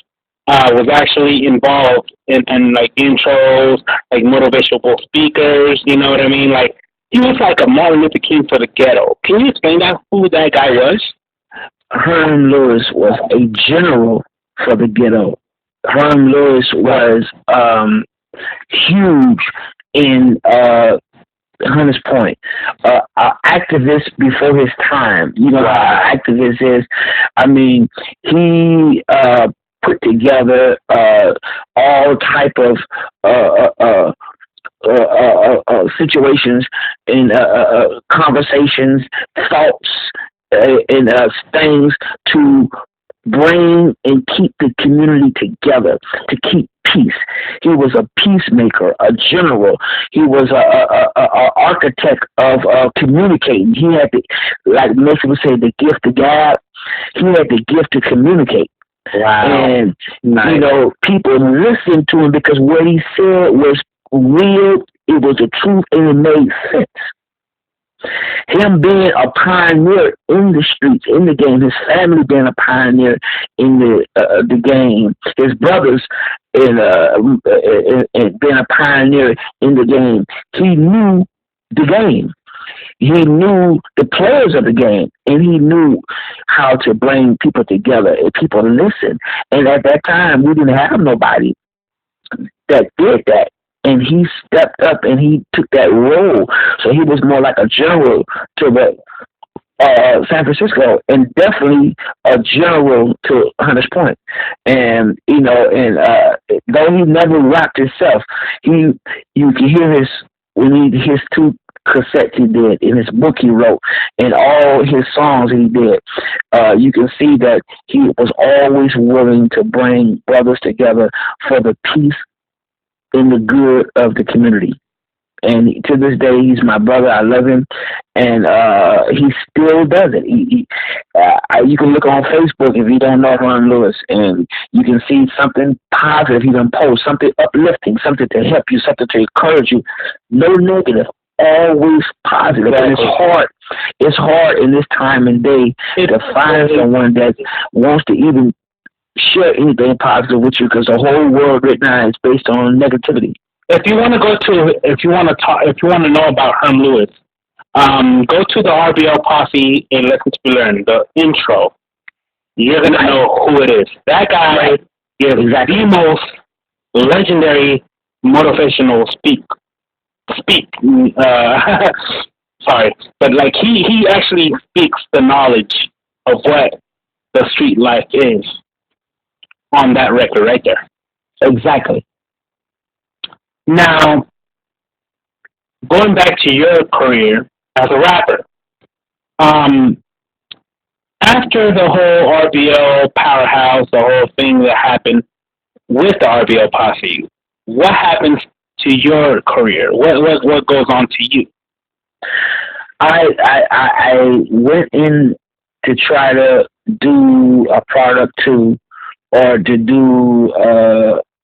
A: was actually involved in like intros, like motivational speakers. You know what I mean? Like, he was like a Martin Luther King for the ghetto. Can you explain who that guy was?
B: Herm Lewis was a general for the ghetto. Herm Lewis was huge in Hunters Point, activist before his time. You know how activist is. I mean, he put together all type of situations and conversations, thoughts, and things to bring and keep the community together, to keep peace. He was a peacemaker, a general. He was a architect of communicating. He had the, like most people say, the gift of gab. He had the gift to communicate. Wow. And, you know, people listened to him because what he said was real, it was the truth, and it made sense. Him being a pioneer in the streets, in the game, his family being a pioneer in the game, his brothers and being a pioneer in the game. He knew the game. He knew the players of the game, and he knew how to bring people together and people to listen. And at that time, we didn't have nobody that did that. And he stepped up and he took that role. So he was more like a general to the San Francisco, and definitely a general to Hunters Point. And, you know, and though he never rapped himself, you can hear his two cassettes he did, in his book he wrote, and all his songs he did. You can see that he was always willing to bring brothers together for the peace and the good of the community. And to this day, he's my brother. I love him, and he still does it. You can look on Facebook if you don't know Herm Lewis, and you can see something positive he done post, something uplifting, something to help you, something to encourage you. No negative, always positive. And it's hard in this time and day to find someone that wants to even share anything positive with you, because the whole world right now is based on negativity.
A: If you want to know about Herm Lewis, go to the RBL Posse and Lessons to Learn, the intro. You're going to know who it is. That guy is the most legendary motivational sorry, but like he actually speaks the knowledge of what the street life is. on that record right there.
B: Exactly.
A: Now, going back to your career as a rapper, after the whole RBL powerhouse, the whole thing that happened with the RBL Posse, what happens to your career? What goes on to you?
B: I went in to try to do a product too, or to do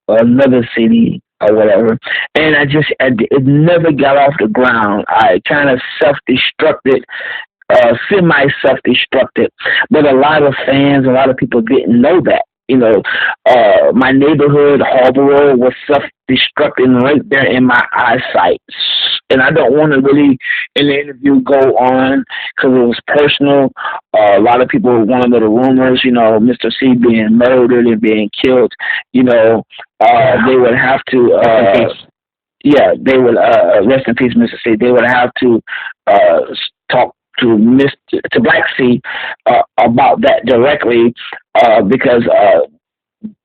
B: another city or whatever, and it never got off the ground. I kind of self-destructed, semi-self-destructed, but a lot of fans, a lot of people didn't know that. My neighborhood, Harborough, was self-destructing right there in my eyesight. And I don't want to really, in the interview, go on because it was personal. A lot of people want to know the rumors, Mr. C being murdered and being killed. They would have to, they would, rest in peace, Mr. C. They would have to talk to Black C about that directly because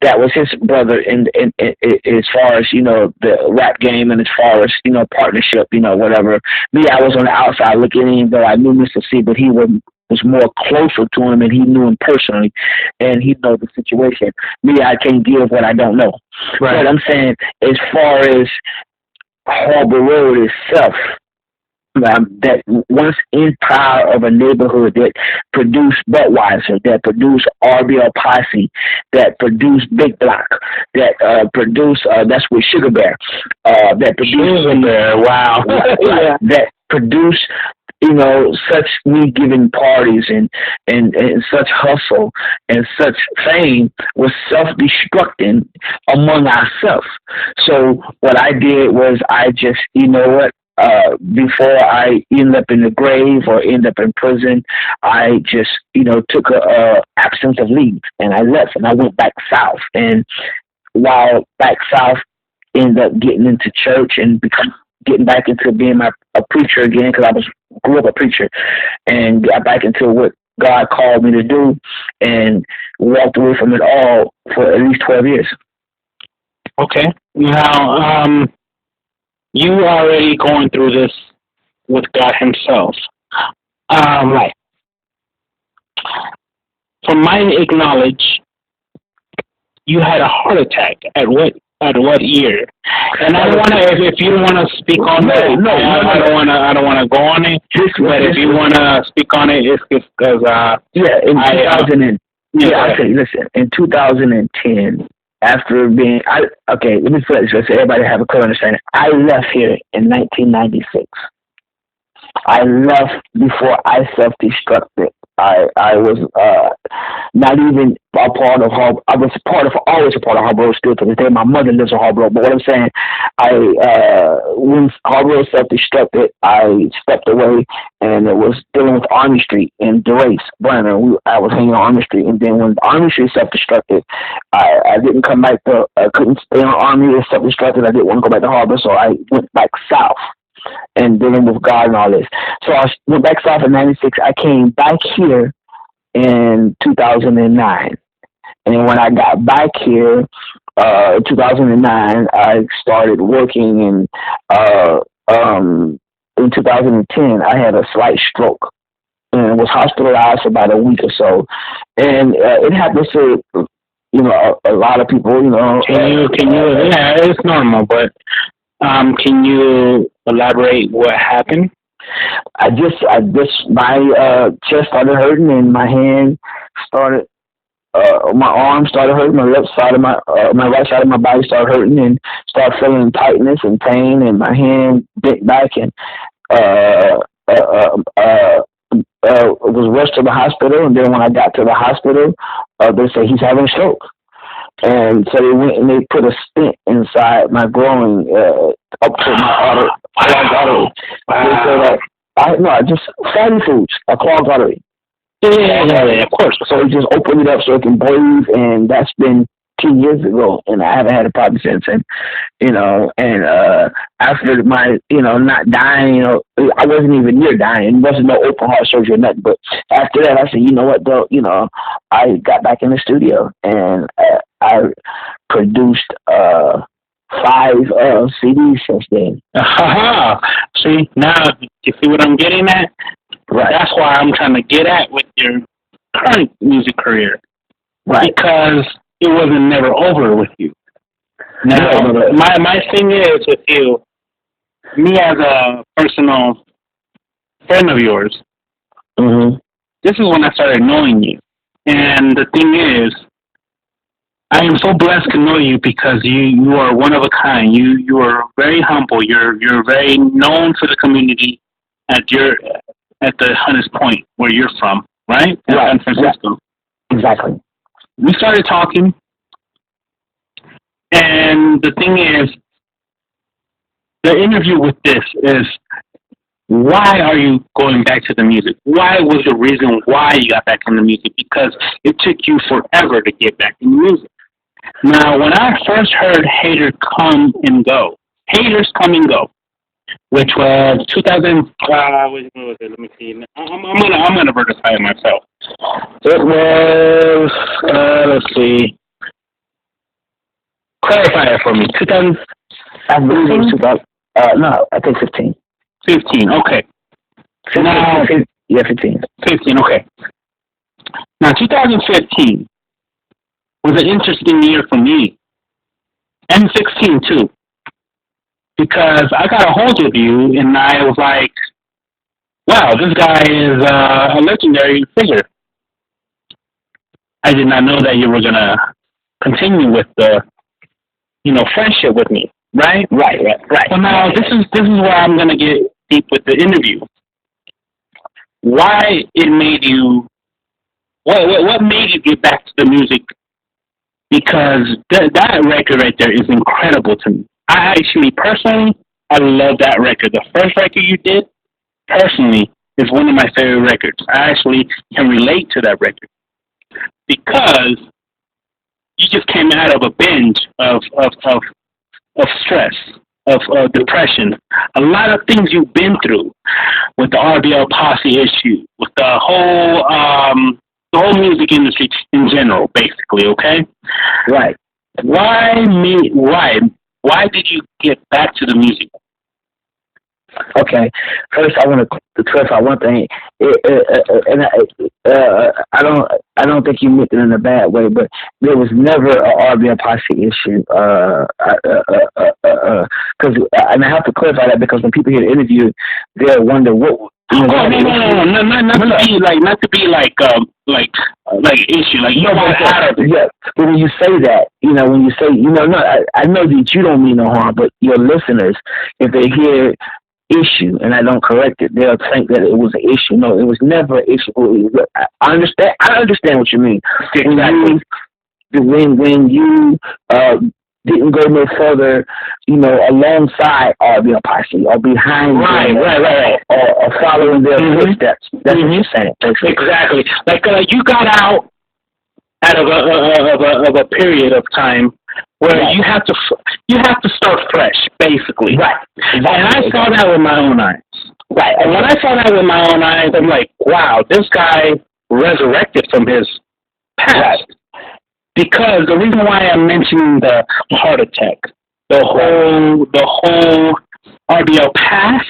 B: that was his brother in as far as the rap game and as far as partnership, whatever. Me, I was on the outside looking in, though I knew Mr. C, but he was more closer to him and he knew him personally and he knows the situation. Me, I can't give what I don't know. Right. But I'm saying as far as Harbor Road itself, that once in power of a neighborhood that produced Budwyser, that produced RBL Posse, that produced Big Block, that produced that's with Sugar Bear, that produced Sugar Bear, wow, that produced such me giving parties and such hustle and such fame was self-destructing among ourselves. So what I did was I just, before I end up in the grave or end up in prison, I just, took a absence of leave and I left and I went back south. And while back south, ended up getting into church and getting back into being a preacher again because I grew up a preacher and got back into what God called me to do and walked away from it all for at least 12 years.
A: Okay. Now, you already going through this with God himself. Right. From my knowledge, you had a heart attack at what year? And I don't want to, if you don't want to speak on that, I don't want to go on it. But if you want to speak on it, it's because
B: listen, in 2010. After being, let me put it so everybody have a clear understanding. I left here in 1996. I left before I self-destructed. I was not even a part of Harbor. I was always a part of Harbor still to this day. My mother lives in Harbor, but what I'm saying, when Harbor self-destructed, I stepped away, and it was dealing with Army Street in DeRace, Brenner. I was hanging on Army Street, and then when Army Street self-destructed, I didn't come back to. I couldn't stay on Army. It self-destructed. I didn't want to go back to Harbor, so I went back south. And dealing with God and all this. So I went back south in 96. I came back here in 2009. And when I got back here, 2009, I started working in 2010, I had a slight stroke and was hospitalized for about a week or so. And it happens to, a lot of people,
A: yeah, it's normal, but can you elaborate what happened? My chest started hurting and my hand started, my arm started hurting, my left side of my right side of my body started hurting and started feeling tightness and pain and my hand bent back and was rushed to the hospital. And then when I got to the hospital, they said he's having a stroke. And so they went and they put a stent inside my groin up to my clogged artery. Wow. They said just fatty foods, a clogged artery. Yeah, of course. So they just opened it up so it can breathe, and that's been
B: 10 years ago, and I haven't had a problem since. And after my, not dying, I wasn't even near dying. It wasn't no open heart surgery or nothing. But after that, I said, you know what, though, I got back in the studio and I produced 5 CDs since then.
A: See, now you see what I'm getting at?
B: Right.
A: That's why I'm trying to get at with your current music career.
B: Right.
A: Because it wasn't never over with you. Now, my thing is with you, me as a personal friend of yours, this is when I started knowing you. And the thing is, I am so blessed to know you because you are one of a kind. You are very humble. You're very known to the community at the Hunters Point where you're from, right?
B: Right.
A: San Francisco.
B: Exactly.
A: We started talking, and the thing is, the interview with this is, why are you going back to the music? Why was the reason why you got back into music? Because it took you forever to get back into music. Now, when I first heard Haters Come and Go, which was 2000, what was it? Let me see. I'm gonna verify it myself. It was, let's see. Clarify it for me. 2000,
B: I believe it was 2000. No, I think 15.
A: 15, okay.
B: 15,
A: now,
B: 15.
A: 15, okay. Now, 2015 was an interesting year for me, and 16 too, because I got a hold of you, and I was like, wow, this guy is a legendary figure. I did not know that you were going to continue with the, friendship with me, right? Right. So now this is where I'm going to get deep with the interview. Why it made you, what made you get back to the music? Because that record right there is incredible to me. I love that record. The first record you did, personally, is one of my favorite records. I actually can relate to that record because you just came out of a binge of stress, of depression. A lot of things you've been through with the RBL Posse issue, with the whole music industry in general, basically, okay?
B: Right.
A: Why did you get back to the music?
B: Okay. First, I want to clarify one thing, I don't think you meant it in a bad way, but there was never a RBL Posse issue. And I have to clarify that because when people hear the interview, they'll wonder what.
A: No, not to be like issue, like you want out of it.
B: Yeah, but when you say that, when you say, no, I know that you don't mean no harm, but your listeners, if they hear issue and I don't correct it, they'll think that it was an issue. No, it was never an issue. I understand what you mean.
A: Exactly.
B: When you didn't go no further, alongside RBL Posse or behind them,
A: right,
B: or following their footsteps. That's what you're saying.
A: Exactly. Like you got out of a period of time where you have to start fresh, basically. Right. And I saw that with my own eyes. Right. And when I saw that with my own eyes, I'm like, wow, this guy resurrected from his past. Right. Because the reason why I'm mentioning the heart attack, the whole RBL past,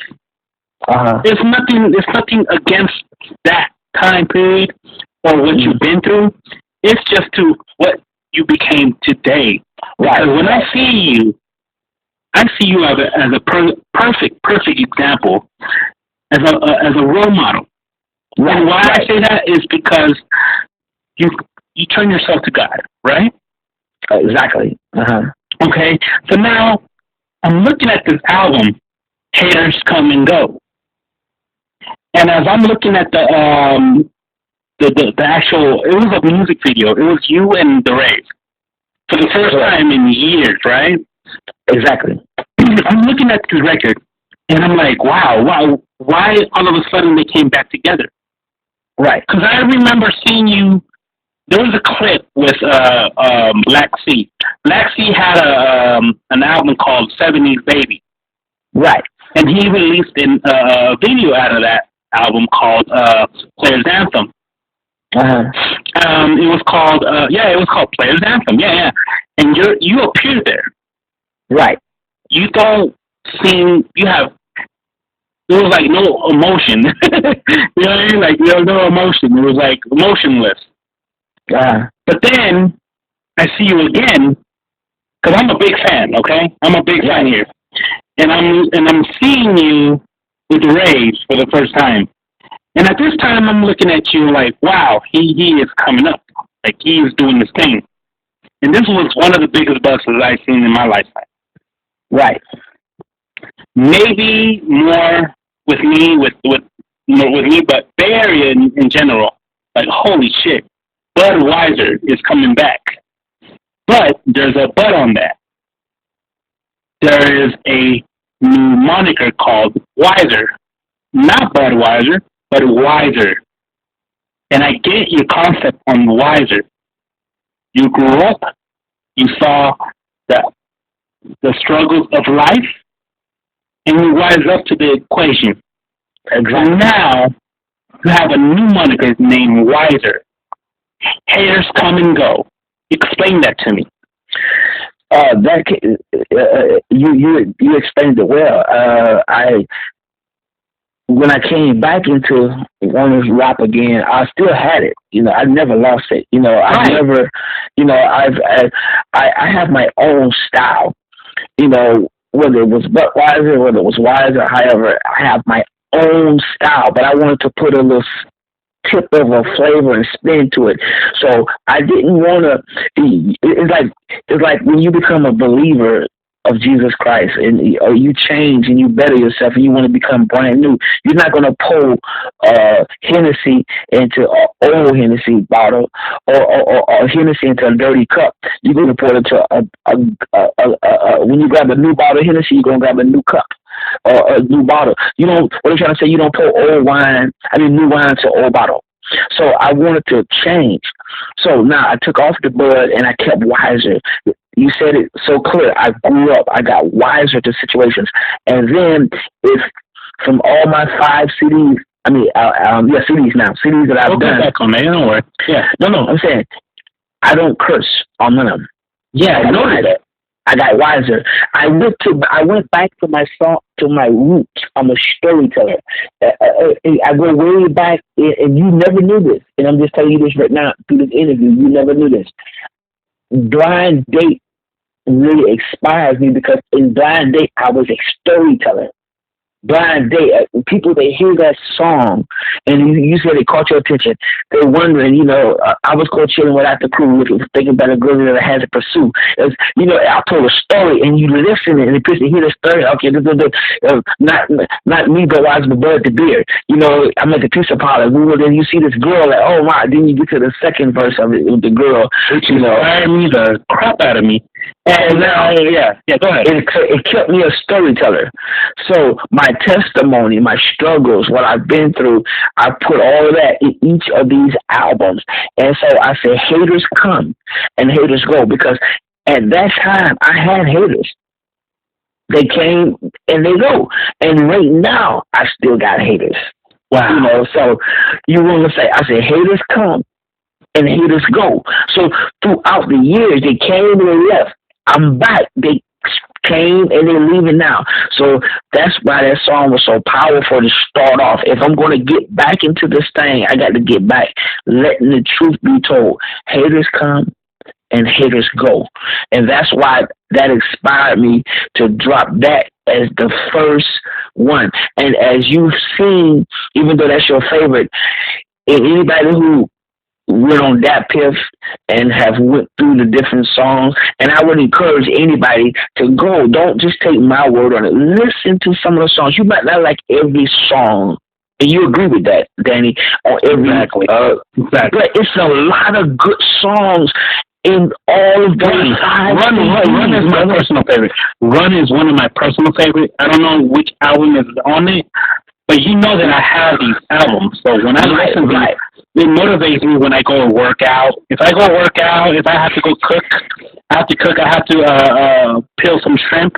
A: it's nothing against that time period or what you've been through. It's just to what you became today. Right. Because when I see you as a perfect example, as a role model. Right. And why I say that is because you turn yourself to God, right?
B: Exactly.
A: Okay, so now I'm looking at this album, Haters Come and Go, and as I'm looking at the actual, it was a music video. It was you and the Rave for the first time in years, right?
B: Exactly.
A: I'm looking at this record, and I'm like, wow, why all of a sudden they came back together? Right. Because I remember seeing you there was a clip with Black Sea. Black Sea had an album called '70s Baby.
B: Right.
A: And he released a video out of that album called Players Anthem. It was called Players Anthem. Yeah. And you appear there.
B: Right.
A: You don't seem there was like no emotion. You know what I mean? Like there was no emotion. It was like emotionless. But then I see you again because I'm a big fan. Okay, I'm a big fan here, and I'm seeing you with Rage for the first time. And at this time, I'm looking at you like, wow, he is coming up. Like he is doing this thing. And this was one of the biggest busts I've seen in my lifetime.
B: Right.
A: Maybe more with me, but Bay Area in general, like holy shit, Budwyser is coming back. But there's a but on that. There is a new moniker called Wiser, not Budwyser, but Wiser. And I get your concept on Wiser. You grew up, you saw the struggles of life, and you rise up to the equation. Exactly. Now, you have a new moniker named Wiser. Haters come and go. Explain that to me.
B: You explained it well. When I came back into wanting to rap again, I still had it. I never lost it. I never. I have my own style. Whether it was Budwyser, whether it was Wiser, however, I have my own style, but I wanted to put a little tip of a flavor and spin to it. So I didn't want to. It's like when you become a believer of Jesus Christ and you change and you better yourself and you want to become brand new. You're not going to pour Hennessy into an old Hennessy bottle or Hennessy into a dirty cup. You're going to pour it into when you grab a new bottle of Hennessy, you're going to grab a new cup or a new bottle. What I'm trying to say, you don't pour new wine to old bottle. So I wanted to change. So now I took off the Bud and I kept Wiser. You said it so clear. I grew up. I got wiser to situations. And then if from all my 5 CDs, CDs now, CDs that I've done.
A: Back on that, don't worry. Yeah.
B: No, I'm saying I don't curse on none of them.
A: Yeah, I know that.
B: I got wiser. I went back to my song, to my roots. I'm a storyteller. I go way back, and you never knew this. And I'm just telling you this right now through this interview. You never knew this. Blind Date really inspires me because in Blind Date I was a storyteller. Blind Date, people, they hear that song and you said it caught your attention. They're wondering, I was chilling without the crew, thinking about a girl that I had to pursue. I told a story and you listen and the person hear the story. Okay, not me, but I was the Bud the Beard. I'm at the pizza parlor. Then you see this girl, like, oh my! Then you get to the second verse of it with the girl, which inspired me the crap out of me. And now, go ahead. It kept me a storyteller. So my testimony, my struggles, what I've been through, I put all of that in each of these albums. And so I said, haters come and haters go, because at that time I had haters. They came and they go. And right now I still got haters. Wow. So you want to say, I said, haters come and haters go. So throughout the years, they came and they left. I'm back. They came and they're leaving now. So that's why that song was so powerful to start off. If I'm going to get back into this thing, I got to get back, letting the truth be told. Haters come and haters go. And that's why that inspired me to drop that as the first one. And as you've seen, even though that's your favorite, anybody who went on that piff and have went through the different songs, and I would encourage anybody to go. Don't just take my word on it. Listen to some of the songs. You might not like every song, and you agree with that, Danny, on every
A: exactly.
B: But it's a lot of good songs in all of those.
A: Run is my personal favorite. Run is one of my personal favorites. I don't know which album is on it, but you know that I have these albums. So when I listen to it motivates me when I go work out. If I go work out, if I have to go cook, I have to peel some shrimp.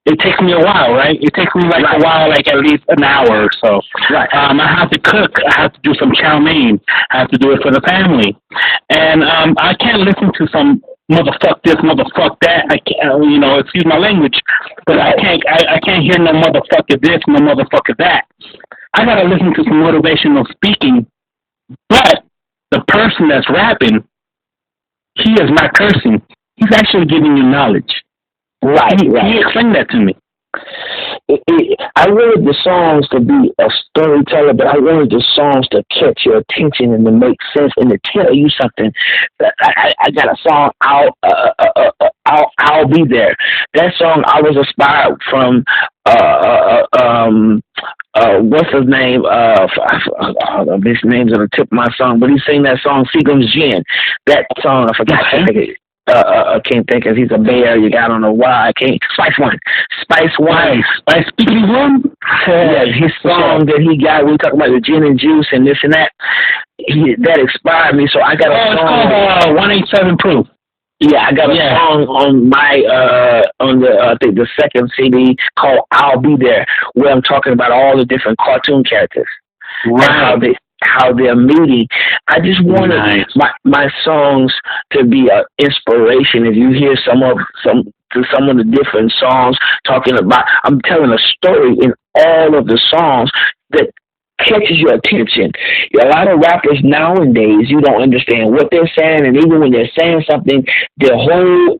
A: It takes me a while, right? It takes me like a while, like at least an hour or so.
B: Right.
A: I have to cook. I have to do some chow mein. I have to do it for the family, and I can't listen to some motherfuck this, motherfuck that. I can't, excuse my language, but I can't hear no motherfucker this, no motherfucker that. I gotta listen to some motivational speaking, but the person that's rapping, he is not cursing. He's actually giving you knowledge.
B: Right.
A: He explained that to me.
B: I wanted the songs to be a storyteller, but I wanted the songs to catch your attention and to make sense and to tell you something. I got a song, I'll Be There. That song, I was inspired from what's his name? His name's on the tip of my song, but he sang that song, Seagram's Gin. That song, I forgot. I can't think of. He's a Bay Area guy. I don't know why. I can't. Spice One. Speaking One. Yeah, his song that he got. We talking about the gin and juice and this and that. That inspired me. So I got a song.
A: It's called 187 Proof.
B: Yeah, I got a song on my on the I think the second CD called "I'll Be There," where I'm talking about all the different cartoon characters.
A: Right.
B: And how they're meeting. I just wanted my songs to be an inspiration. If you hear some of the different songs talking about, I'm telling a story in all of the songs that catches your attention. A lot of rappers nowadays, you don't understand what they're saying, and even when they're saying something, their whole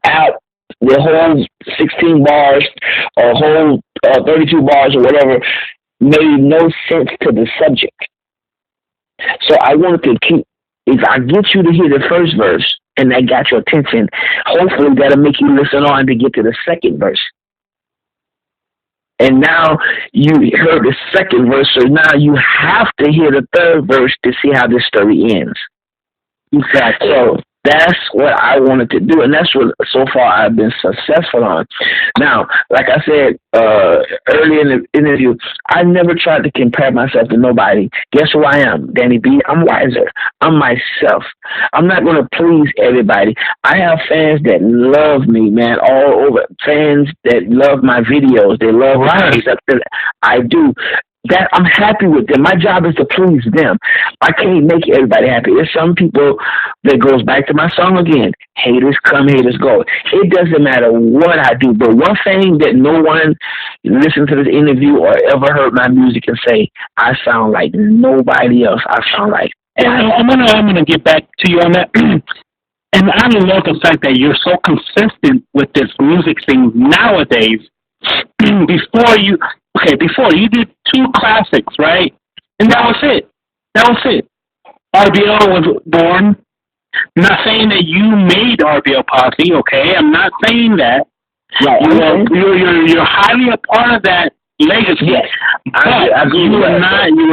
B: 16 bars or whole 32 bars or whatever made no sense to the subject. So I wanted to if I get you to hear the first verse and that got your attention, hopefully that'll make you listen on to get to the second verse. And now you heard the second verse, so now you have to hear the third verse to see how this story ends. Exactly. So that's what I wanted to do, and that's what so far I've been successful on. Now, like I said earlier in the interview, I never tried to compare myself to nobody. Guess who I am? Danny B. I'm wiser. I'm myself. I'm not going to please everybody. I have fans that love me, man, all over. Fans that love my videos. They love the stuff that I do. That I'm happy with them. My job is to please them. I can't make everybody happy. There's some people that goes back to my song again. Haters come, haters go. It doesn't matter what I do. But one thing that no one listened to this interview or ever heard my music and say, I sound like nobody else. I sound like.
A: And I'm gonna get back to you on that. And I love the fact that you're so consistent with this music thing nowadays. Before you did 2 classics, right? And that was it. RBL was born. I'm not saying that you made RBL Posse, okay? I'm not saying that.
B: Right.
A: You're highly a part of that legacy.
B: Yes.
A: But you were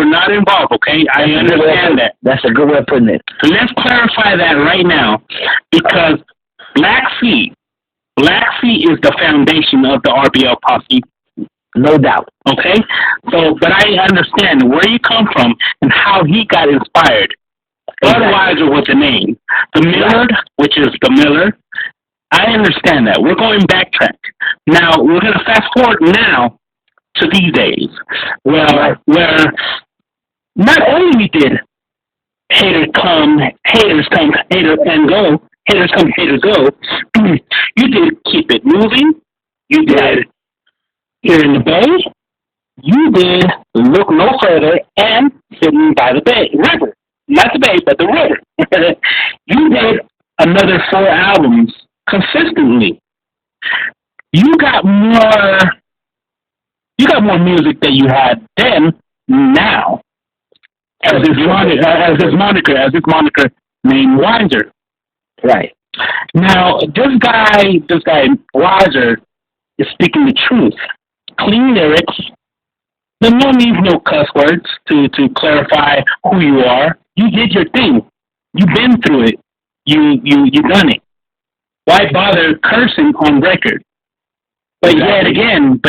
A: not involved, okay? I understand that.
B: That's a good way of putting it.
A: So let's clarify that right now, because Black Sea is the foundation of the RBL Posse.
B: No doubt.
A: Okay? So, but I understand where you come from and how he got inspired. Budwyser was the name. The Miller, which is the Miller, I understand that. We're going backtrack. Now, we're going to fast forward now to these days, where not only did haters come, haters go, you did Keep It Moving, you did Here in the Bay, you did Look No Further, and Sitting by the Bay River. Not the Bay, but the river. You did another 4 albums consistently. You got more music that you had then now as this moniker named Wiser.
B: Right.
A: Now this guy Wiser is speaking the truth. Clean lyrics. There no needs no cuss words to clarify who you are. You did your thing. You've been through it. You done it. Why bother cursing on record? But yet again,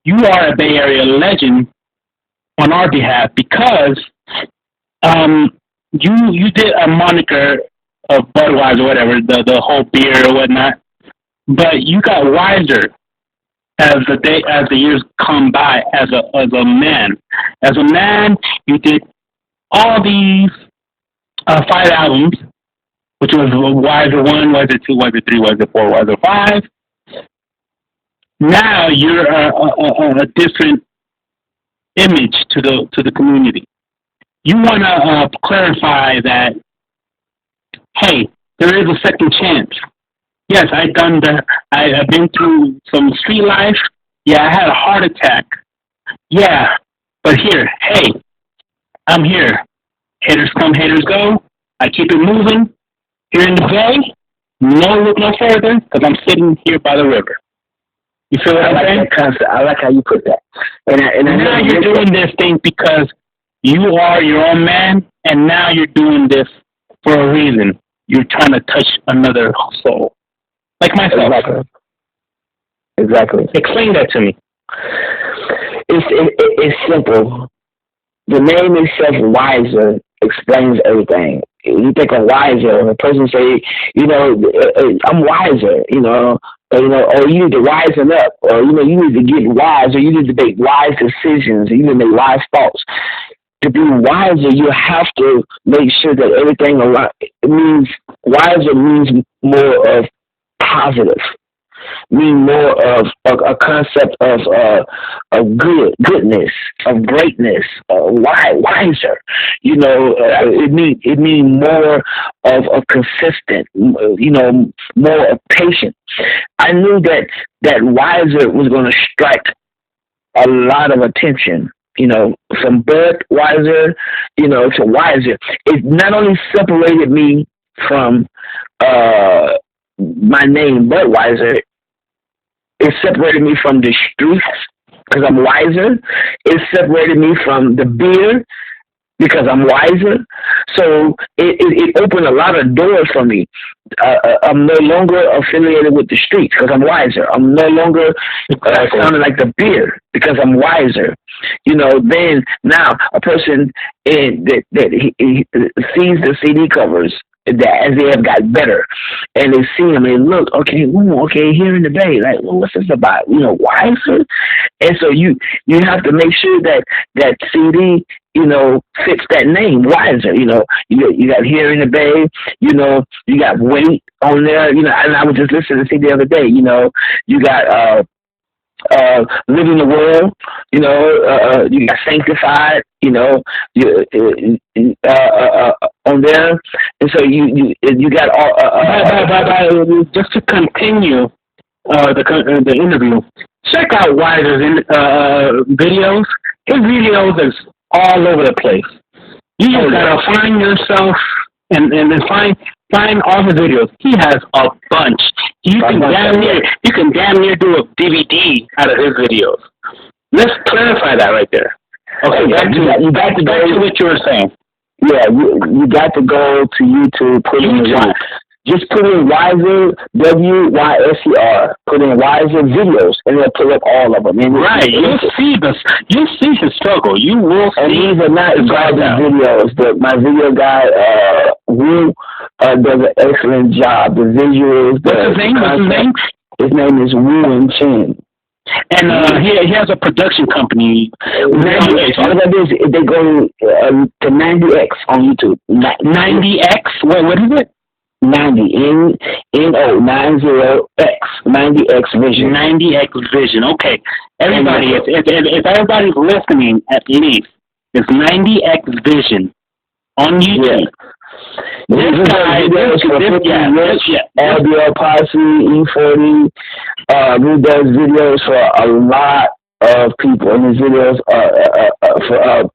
A: you are a Bay Area legend on our behalf because You did a moniker of Budweiser, whatever, the whole beer or whatnot, but you got wiser as the years come by. As a man, you did all these 5 albums, which was Wiser 1, Wiser 2, Wiser 3, Wiser 4, Wiser 5. Now you're a different image to the community. You want to clarify that, hey, there is a second chance. Yes, I've been through some street life. Yeah, I had a heart attack. Yeah, but here, hey, I'm here. Haters come, haters go. I keep it moving. Here in the Bay, no look no further, because I'm sitting here by the river. You feel what I'm saying?
B: That concept. I like how you put that. And
A: now you're doing this thing because you are your own man, and now you're doing this for a reason. You're trying to touch another soul. Like myself.
B: Exactly.
A: Explain that to me.
B: It's simple. The name itself, Wiser, explains everything. You think of wiser, and a person say, I'm wiser, or you need to wisen up, or, you need to get wise, or you need to make wise decisions, or you need to make wise thoughts. To be wiser, you have to make sure that everything around, wiser means more of positive, mean more of a concept of goodness, of greatness, wiser. It mean more of a consistent, more of patient. I knew that wiser was going to strike a lot of attention. From Budwyser, to wiser. It not only separated me from my name, Budwyser, it separated me from the streets because I'm wiser. It separated me from the beer because I'm wiser. So it opened a lot of doors for me. I'm no longer affiliated with the streets because I'm wiser. I'm no longer sounding like the beer because I'm wiser. Then now a person that he sees the CD covers that as they have got better, and they see them, and look, okay, here in the Bay, like, well, what's this about? Wiser, and so you have to make sure that CD, fits that name, Wiser. You got here in the Bay, you got weight on there, and I was just listening to see the other day, you got living the world, you got sanctified, on there, and so you got all.
A: Just to continue the interview, check out Wiser's videos. His videos is all over the place. You just gotta find yourself and then find all the videos. He has a bunch. You can damn near do a DVD out of his videos. Let's clarify that right there. Okay, back to what you were saying.
B: Yeah, you got to go to YouTube, put in just put in Wiser, WYSER, put in Wiser videos, and it'll pull up all of them. And
A: right, you'll see his struggle. You will see.
B: And these are not garbage videos. My video guy, Wu, does an excellent job. The visuals,
A: What's his name?
B: His name is Wu and Chin.
A: And he has a production company.
B: All that is, they go to 90X on YouTube.
A: 90X? What is it?
B: 90 90X 90X Vision.
A: 90X Vision. Okay, everybody, if everybody's listening at least, it's 90X Vision on YouTube.
B: This guy, RBL Posse, E40, he does videos for a lot of people, and his videos are for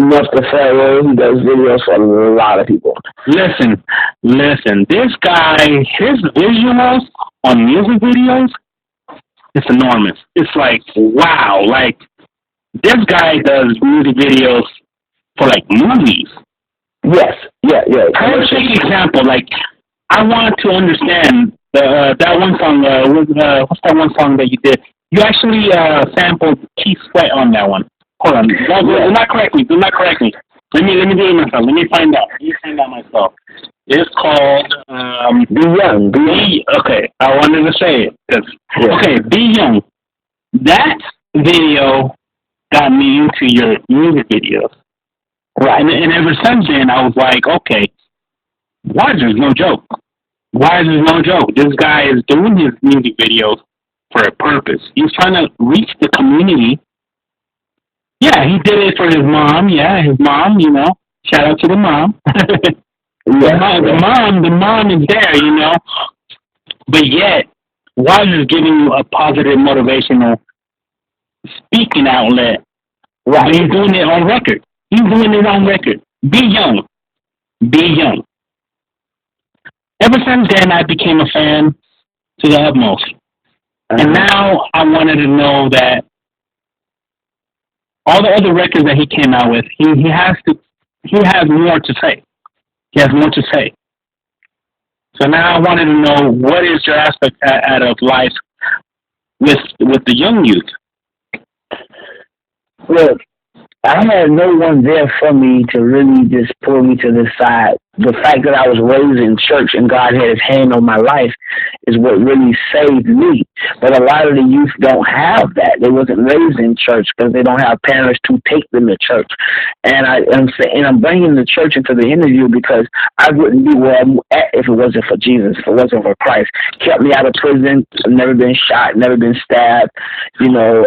B: Mr. Pharaoh. He does videos for a lot of people.
A: Listen. This guy, his visuals on music videos, it's enormous. It's like, wow. Like, this guy does music videos for, like, movies.
B: Yes, yeah.
A: Perfect example. Like, I want to understand that one song. What's that one song that you did? You actually sampled Keith Sweat on that one. Hold on. Do not correct me. Let me do it myself. Let me find out. Myself. It's called
B: Be Young.
A: Okay, I wanted to say it. Okay, Be Young. That video got me into your music videos.
B: Right.
A: And ever since then, I was like, okay, Budwyser's no joke. Budwyser's no joke. This guy is doing his music videos for a purpose. He's trying to reach the community. Yeah, he did it for his mom. Yeah, his mom, you know. Shout out to the mom. The mom is there, you know. But yet, Budwyser's giving you a positive, motivational speaking outlet. Right. But he's doing it on record. Be young. Be young. Ever since then, I became a fan to the utmost. And now I wanted to know that all the other records that he came out with, he has more to say. He has more to say. So now I wanted to know, what is your aspect out of life with the young youth?
B: Look, I had no one there for me to really just pull me to the side. The fact that I was raised in church and God had his hand on my life is what really saved me. But a lot of the youth don't have that. They wasn't raised in church because they don't have parents to take them to church. And I'm bringing the church into the interview because I wouldn't be where I'm at if it wasn't for Jesus, if it wasn't for Christ. Kept me out of prison. I've never been shot, never been stabbed. You know,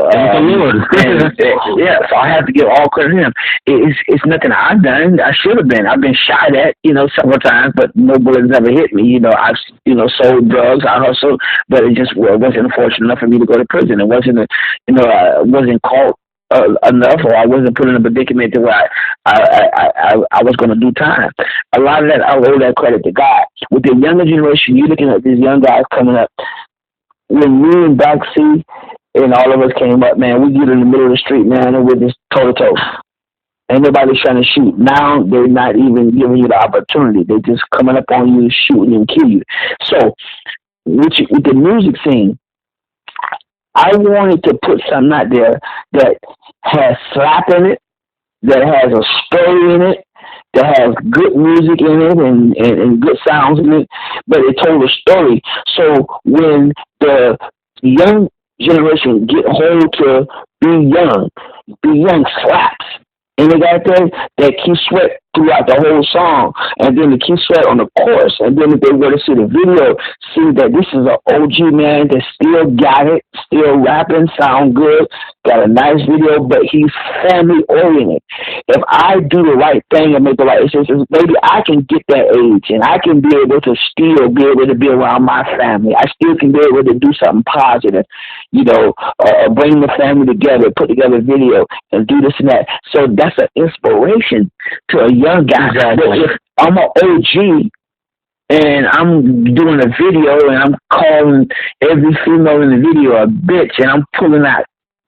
B: yeah. So I have to give all credit to him. It's nothing I've done. I should have been. I've been shot at, you know, several times, but no bullets ever hit me. You know, I've, you know, sold drugs, I hustled, but it just wasn't fortunate enough for me to go to prison. It wasn't, I wasn't caught enough, or I wasn't put in a predicament to where I was going to do time. A lot of that, I owe that credit to God. With the younger generation, you're looking at these young guys coming up. When me and Backseat and all of us came up, man, we get in the middle of the street, man, and we're just toe-to-toe. Ain't nobody trying to shoot. Now they're not even giving you the opportunity. They're just coming up on you, shooting and kill you. So with the music scene, I wanted to put something out there that has slap in it, that has a story in it, that has good music in it and good sounds in it, but it told a story. So when the young generation get hold to Be Young slaps. And they got that Keith Sweat throughout the whole song, and then the Keith Sweat on the chorus, and then if they were to see the video, see that this is an OG man that still got it, still rapping, sound good, got a nice video, but he's family oriented. If I do the right thing and make the right decisions, maybe I can get that age, and I can be able to still be able to be around my family. I still can be able to do something positive, you know, bring the family together, put together a video, and do this and that. So that's an inspiration to a young guy. Exactly. But if I'm an OG and I'm doing a video and I'm calling every female in the video a bitch and I'm pulling out,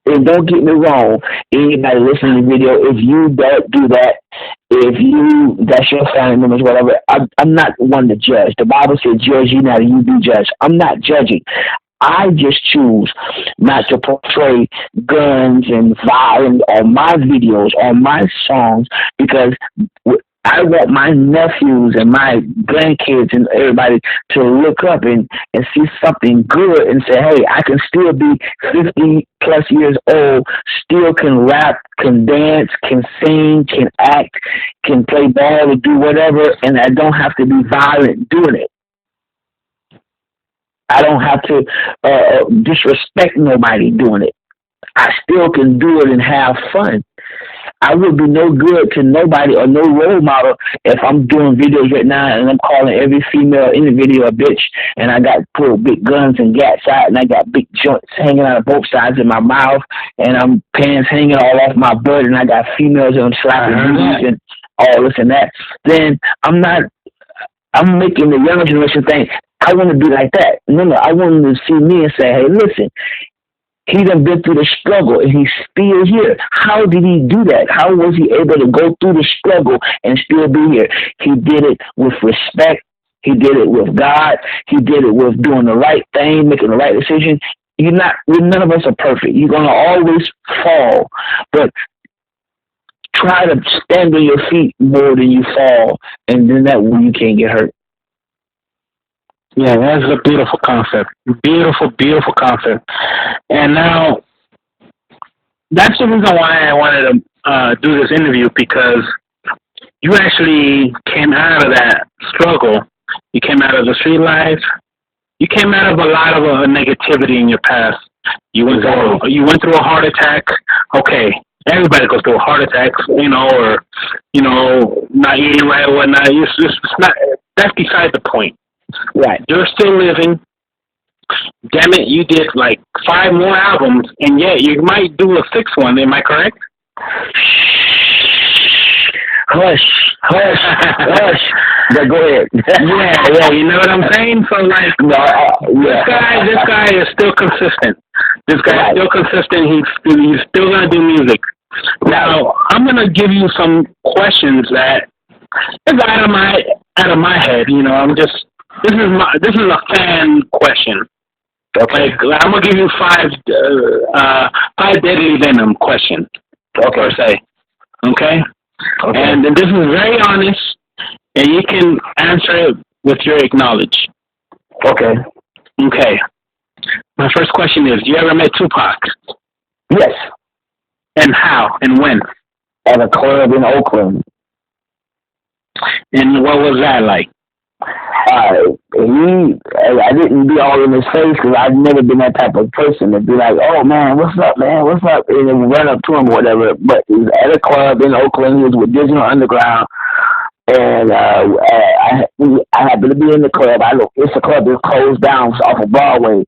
B: and don't get me wrong, anybody listening to the video, if you don't do that, that's your family members, whatever, I'm not one to judge. The Bible says, judge ye not, you be judged. I'm not judging. I just choose not to portray guns and violence on my videos, on my songs, because I want my nephews and my grandkids and everybody to look up and see something good and say, hey, I can still be 50 plus years old, still can rap, can dance, can sing, can act, can play ball or do whatever, and I don't have to be violent doing it. I don't have to disrespect nobody doing it. I still can do it and have fun. I would be no good to nobody or no role model if I'm doing videos right now and I'm calling every female in the video a bitch, and I got put big guns and gats out, and I got big joints hanging out of both sides of my mouth, and I'm pants hanging all off my butt, and I got females and I'm slapping booties and all this and that. Then I'm making the younger generation think, I want to be like that. No, I want them to see me and say, hey, listen, he done been through the struggle and he's still here. How did he do that? How was he able to go through the struggle and still be here? He did it with respect. He did it with God. He did it with doing the right thing, making the right decision. None of us are perfect. You're going to always fall. But try to stand on your feet more than you fall, and then that way you can't get hurt.
A: Yeah, that's a beautiful concept. Beautiful, beautiful concept. And now, that's the reason why I wanted to do this interview, because you actually came out of that struggle. You came out of the street life. You came out of a lot of negativity in your past. You went through a heart attack. Okay, everybody goes through a heart attack, or not eating right or whatnot. It's not. That's beside the point.
B: Right.
A: You're still living. Damn it, you did like 5 more albums, and yet you might do a 6th one. Am I correct?
B: Hush. But go ahead.
A: yeah, you know what I'm saying? So, like, this guy is still consistent. This guy is still consistent. He's still going to do music. Now, I'm going to give you some questions that is out of my head. This is a fan question.
B: Okay.
A: Like, I'm going to give you 5 deadly venom questions.
B: Okay.
A: Per se. Okay?
B: Okay.
A: And this is very honest, and you can answer it with your acknowledge.
B: Okay.
A: Okay. My first question is, you ever met Tupac?
B: Yes.
A: And how and when?
B: At a club in Oakland.
A: And what was that like?
B: I didn't be all in his face because I've never been that type of person to be like, oh man, what's up, man, what's up? And then run up to him or whatever. But he was at a club in Oakland. He was with Digital Underground. And I happened to be in the club. It's a club that closed down off of Broadway.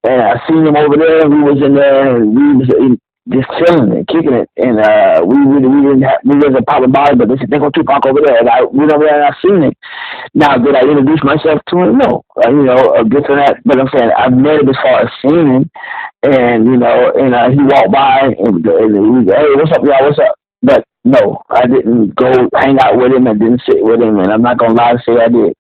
B: And I seen him over there. We was in there, and we was just chilling and kicking it. And we wasn't popping body, but they said, they go Tupac over there. And I went over there and I seen it. Now, did I introduce myself to him? No. Good for that. But I'm saying I've met him as far as seeing him. And, he walked by and he said, hey, what's up, y'all? What's up? But no, I didn't go hang out with him and didn't sit with him, and I'm not going to lie to say I did.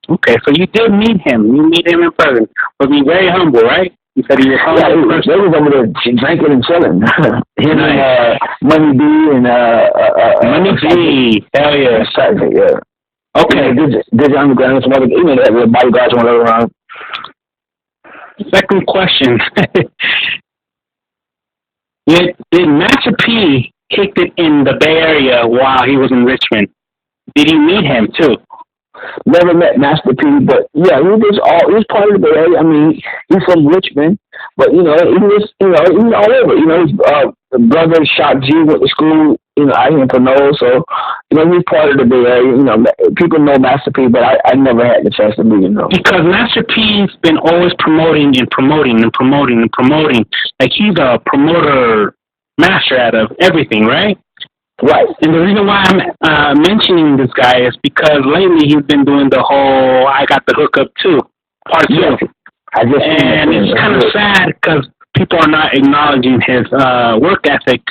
A: Okay, so you did meet him. You meet him in person. Was he very humble, right? You said he was humble.
B: Yeah, they was over there drinking and chilling. Him
A: nice.
B: And Money B and
A: Money B. Hell yeah.
B: Yeah. Okay. Did you underground some other, they had bodyguards and whatever around.
A: Second question. Did Master P kick it in the Bay Area while he was in Richmond? Did you meet him too?
B: Never met Master P, but yeah, he was part of the Bay Area. I mean, he's from Richmond, but he was all over. His brother Shock G went to school, out here in Pinole, so he's part of the Bay Area. People know Master P, but I never had the chance to meet him.
A: Because Master P's been always promoting. Like, he's a promoter master out of everything, right?
B: Right.
A: And the reason why I'm mentioning this guy is because lately he's been doing the whole I got the hookup too, part 2.
B: Yes.
A: And it's kind of sad because people are not acknowledging his work ethic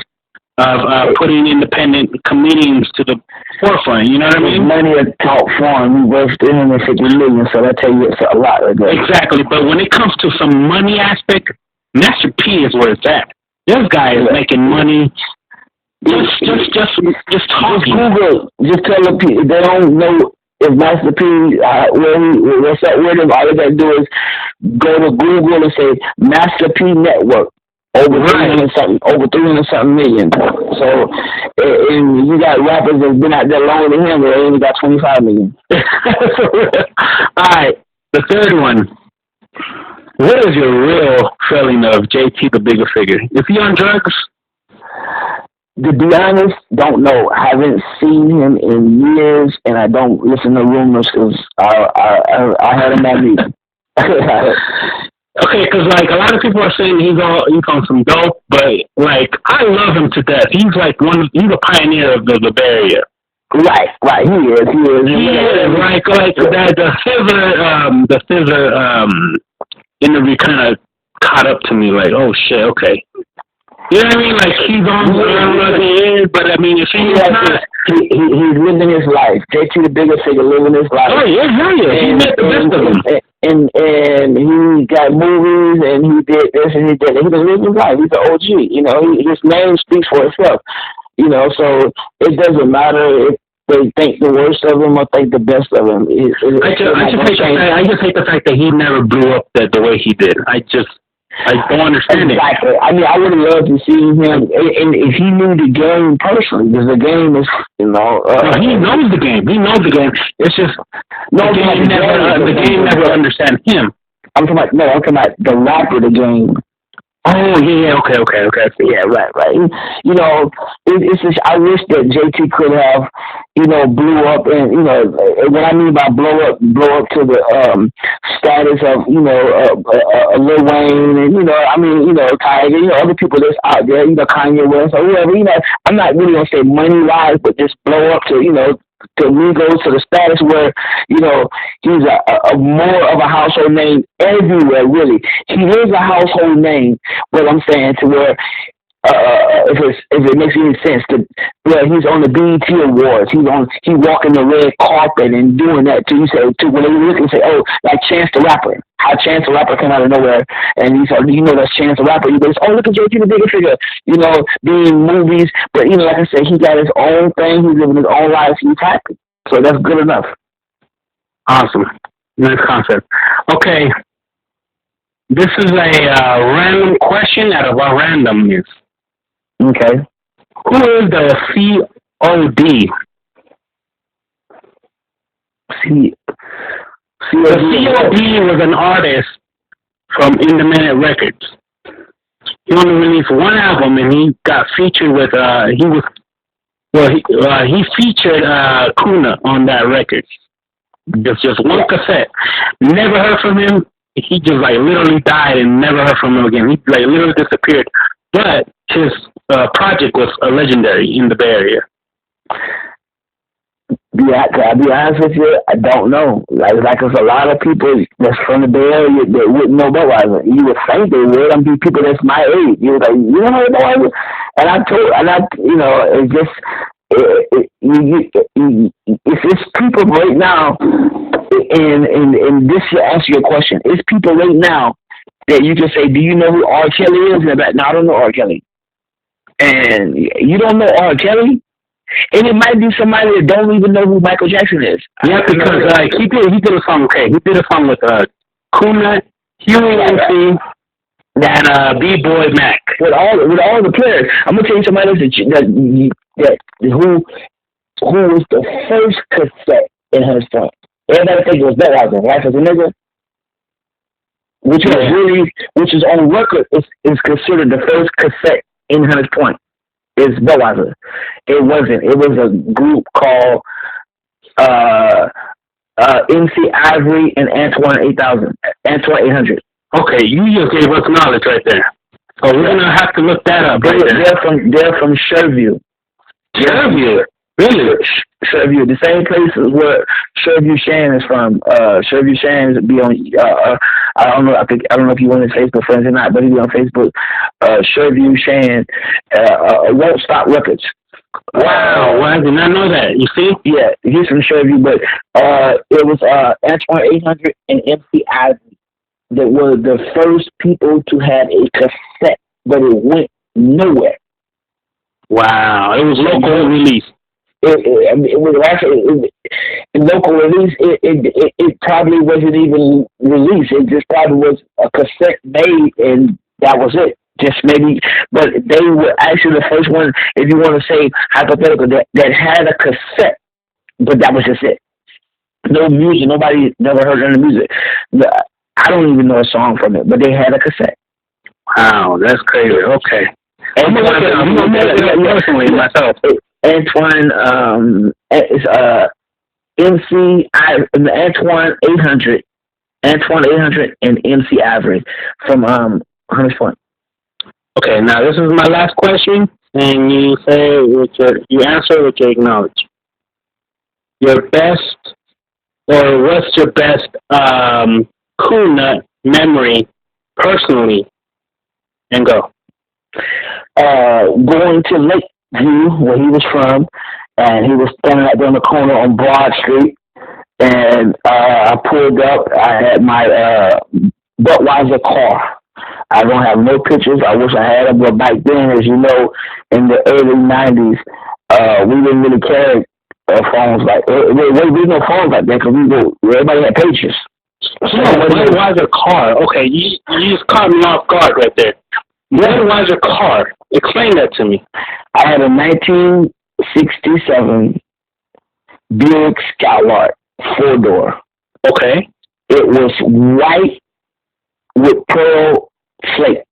A: of putting independent comedians to the forefront. You know what I mean?
B: Money is talk for him. He worth $350 million, so that tell you it's a lot right there.
A: Exactly. But when it comes to some money aspect, Master P is where it's at. This guy is making money. Just talking.
B: Google. Just tell the people they don't know if Master P what's up with him. All they gotta do is go to Google and say Master P Network. Over 300 something million. So, and you got rappers that's been out there longer than him, but they only got 25 million.
A: All right, the third one. What is your real feeling of JT the Bigger Figure? Is he on drugs?
B: To be honest, don't know. I haven't seen him in years, and I don't listen to rumors because I had him at me.
A: Okay, because like a lot of people are saying he's on some dope, but like I love him to death. He's like he's a pioneer of the Bay Area.
B: Right. He is.
A: Like the Scissor interview kind of caught up to me. Like, oh shit, okay. You know what I mean? Like he's on, but I mean, if he's not.
B: He's living his life. JT the Bigger Figure living his life.
A: Oh yeah. He met the best of them.
B: And he got movies and he did this and he did that. He been living his life. He's an OG. His name speaks for itself. You know, so it doesn't matter if they think the worst of him or think the best of him.
A: I just hate the fact that he never blew up the way he did. I don't understand it.
B: Exactly. I mean, I would have loved to see him, and if he knew the game personally, because the game is, you know.
A: He knows the game. He knows the game. It's just the game never understands him.
B: I'm talking about the rapper, the game.
A: Oh yeah, okay.
B: Yeah, right. You know, it's just, I wish that JT could have, you know, blew up, and you know, what I mean by blow up to the status of, you know, Lil Wayne, and you know, I mean, you know, Tiger, you know, other people that's out there, you know, Kanye West or whoever. You know, I'm not really gonna say money wise, but just blow up to, you know, to Migos, to the status where, you know, he's a more of a household name everywhere, really. He is a household name, but I'm saying to where, if it makes any sense, where he's on the BET Awards, he walking the red carpet and doing that too. You say, to when they look and say, oh, like Chance the Rapper. How Chance the Rapper came out of nowhere, and he said, you know, that's Chance the Rapper. You go, oh, look at JT the Bigger Figure, you know, being movies. But, you know, like I said, he got his own thing. He's living his own life. He's happy. So that's good enough.
A: Awesome. Nice concept. Okay. This is a random question out of our randomness.
B: Okay.
A: Who is the COD? The COD was an artist from Independent Records. He only released one album, and he got featured with he featured Kuna on that record. Just one cassette. Never heard from him. He just like literally died and never heard from him again. He like literally disappeared. But his project was legendary in the Bay Area.
B: Yeah, I'll be honest with you, I don't know. Like there's a lot of people that's from the Bay Area that wouldn't know Budwyser. You would think they would. I mean, people that's my age. You like, you don't know Budwyser? You know, it's just, if it's people right now, and this should answer your question, it's people right now that you can say, do you know who R. Kelly is? And they're like, no, I don't know R. Kelly. And you don't know R. Kelly? And it might be somebody that don't even know who Michael Jackson is.
A: Yeah, because he did a song. Okay, he did a song with Kuna, Huey MC, and B-Boy Mac. With all the players, I'm gonna tell you somebody else that who was the first cassette in Hunter's Point. Everybody think it was Budwyser, right? As a nigga, which is on record, is considered the first cassette in Hunter's Point. Is Budwyser. It wasn't. It was a group called MC Ivory and Antoine 800. Okay, you just gave us knowledge right there. So we're gonna have to look that up. They're from Sherview. Sherview, really? Sherview, the same place where Sherview Shan is from. Sherview Shan be on. I don't know. I don't know if you want his Facebook friends or not, but he be on Facebook. Sherview Shan, Won't Stop Records. Wow, I did not know that. You see? Yeah, he's from Sherview, but it was Antoine 800 and MC Ivory that were the first people to have a cassette, but it went nowhere. Wow, it was local release. It was actually local release. It probably wasn't even released. It just probably was a cassette made, and that was it. Just maybe, but they were actually the first one, if you want to say hypothetical, that had a cassette, but that was just it. No music. Nobody never heard any music. I don't even know a song from it, but they had a cassette. Wow, that's crazy. Okay. I'm gonna look it up personally myself. Antoine, Antoine 800 and MC Ivory from Hunters Point. Okay, now this is my last question, and you say you answer with your acknowledge. Your best, or what's your best Kuna memory personally, and go. Going to Lakeview, where he was from, and he was standing out there on the corner on Broad Street, and I pulled up. I had my Budwyser car.
B: I don't have no pictures. I wish I had them, but back then, as you know, in the early 90s, we didn't really carry phones like, there was no phones like that because everybody had pages.
A: So, Budwyser car. Okay, you just caught me off guard right there. Budwyser car. Explain that to me.
B: I had a 1967 Buick Skylark 4-door.
A: Okay.
B: It was white with pearl flakes,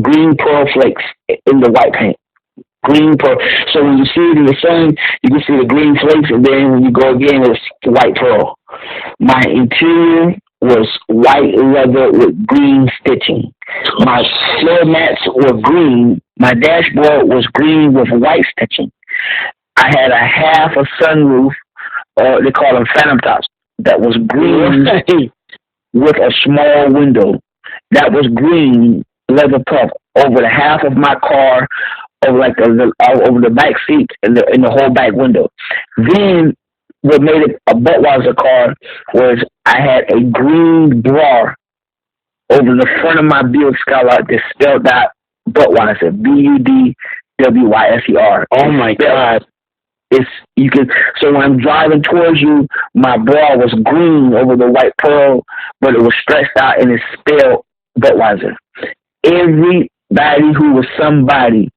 B: green pearl flakes in the white paint. Green pearl. So when you see it in the sun, you can see the green flakes, and then when you go again, it's white pearl. My interior was white leather with green stitching. My floor mats were green. My dashboard was green with white stitching. I had a half a sunroof, they call them phantom tops, that was green with a small window. That was green leather puff over the half of my car, over over the back seat in the whole back window. Then what made it a Budwyser car was I had a green bar over the front of my Buick Skylark that spelled out Budwyser, Budwyser.
A: Oh my God!
B: So when I'm driving towards you, my bra was green over the white pearl, but it was stretched out and it spelled Budwyser. Everybody who was somebody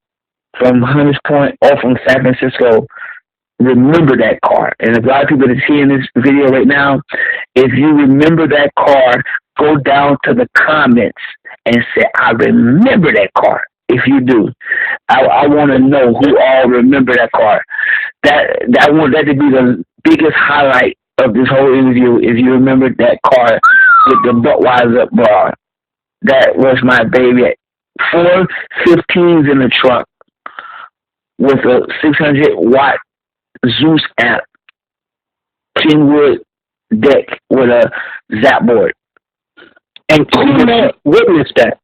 B: from Hunters Point or from San Francisco remember that car. And a lot of people that see in this video right now, if you remember that car, go down to the comments and say, I remember that car. If you do, I want to know who all remember that car. That to be the biggest highlight of this whole interview. If you remember that car with the Budwyser bar, that was my baby. 4 15s in the trunk with a 600-watt Zeus amp, Kenwood deck with a zap board.
A: And Kuna witnessed that.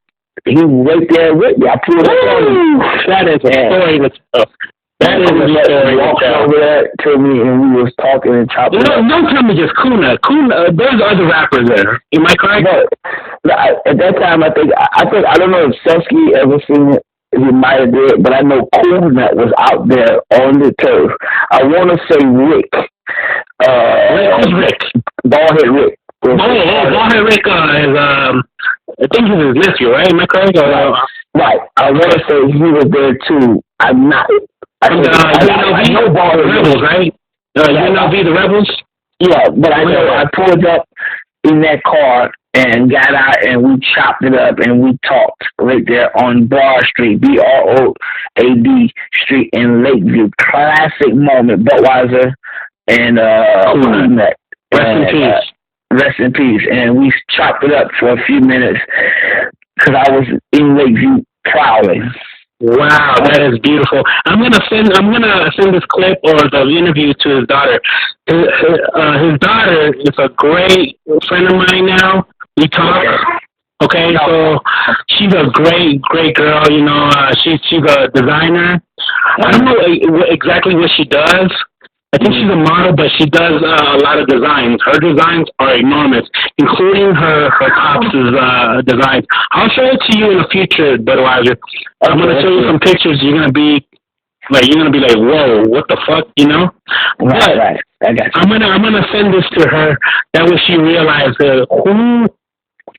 B: He was right there with me. I pulled up on him.
A: That is a story that's tough. That is a story.
B: Walked over there to me and we was talking and chopping.
A: No, don't tell me just Kuna. There's other rappers there. Am I correct?
B: No, at that time, I don't know if Selsky ever seen it. He might have did, but I know Kuna was out there on the turf. I want to say Rick.
A: Who's Rick?
B: Ballhead Rick.
A: Ballhead Rick is, I think he's his nephew, right? Am I correct?
B: Right. I want to say he was there too. I'm not. I know Ballhead
A: Rebels, right? UNLV, the Rebels?
B: Yeah, but I know I pulled up in that car and got out and we chopped it up and we talked right there on Broad Street, BROAD Street in Lakeview. Classic moment, Budwyser and Kuna.
A: Rest in peace.
B: Rest in peace. And we chopped it up for a few minutes because I was in Lakeview prowling.
A: Wow, that is beautiful. I'm gonna send this clip or the interview to his daughter. His daughter is a great friend of mine now. We talk. Okay, so she's a great girl. You know, she's a designer. I don't know exactly what she does. I think she's a model, but she does a lot of designs. Her designs are enormous, including her tops' designs. I'll show it to you in the future, Budwyser. I'm going to show you some pictures. You're going to be like, whoa, what the fuck, you know?
B: Right. I got you.
A: I'm gonna send this to her. That way she realized who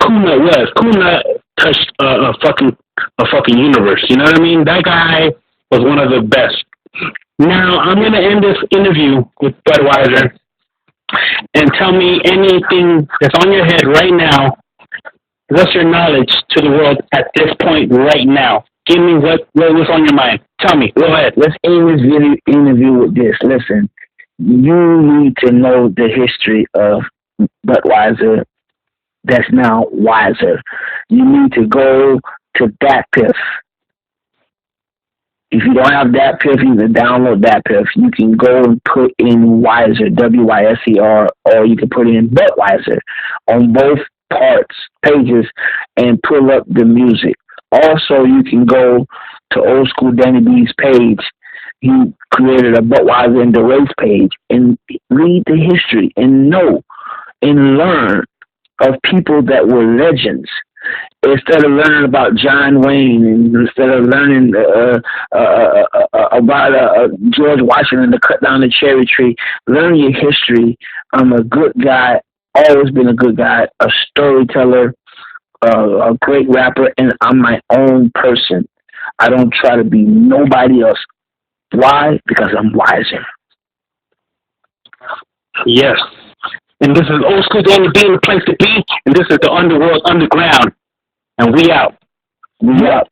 A: Kuna was. Kuna touched a fucking universe. You know what I mean? That guy was one of the best. Now, I'm going to end this interview with Budwyser and tell me anything that's on your head right now. What's your knowledge to the world at this point right now? Give me what's on your mind. Tell me. Go ahead.
B: Let's end this interview with this. Listen, you need to know the history of Budwyser that's now Wiser. You need to go to DatPiff. If you don't have DatPiff, you can download DatPiff. You can go and put in Wiser, Wyser, or you can put in Budwyser on both pages and pull up the music. Also, you can go to Old School Danny B's page. He created a Budwyser and the Race page and read the history and know and learn of people that were legends Instead of learning about John Wayne, and instead of learning about George Washington to cut down the cherry tree, learn your history. I'm a good guy, always been a good guy, a storyteller, a great rapper, and I'm my own person. I don't try to be nobody else. Why? Because I'm wiser.
A: Yes. And this is Old School Danny B, the place to be, and this is the Underworld Underground. And we out.
B: We out.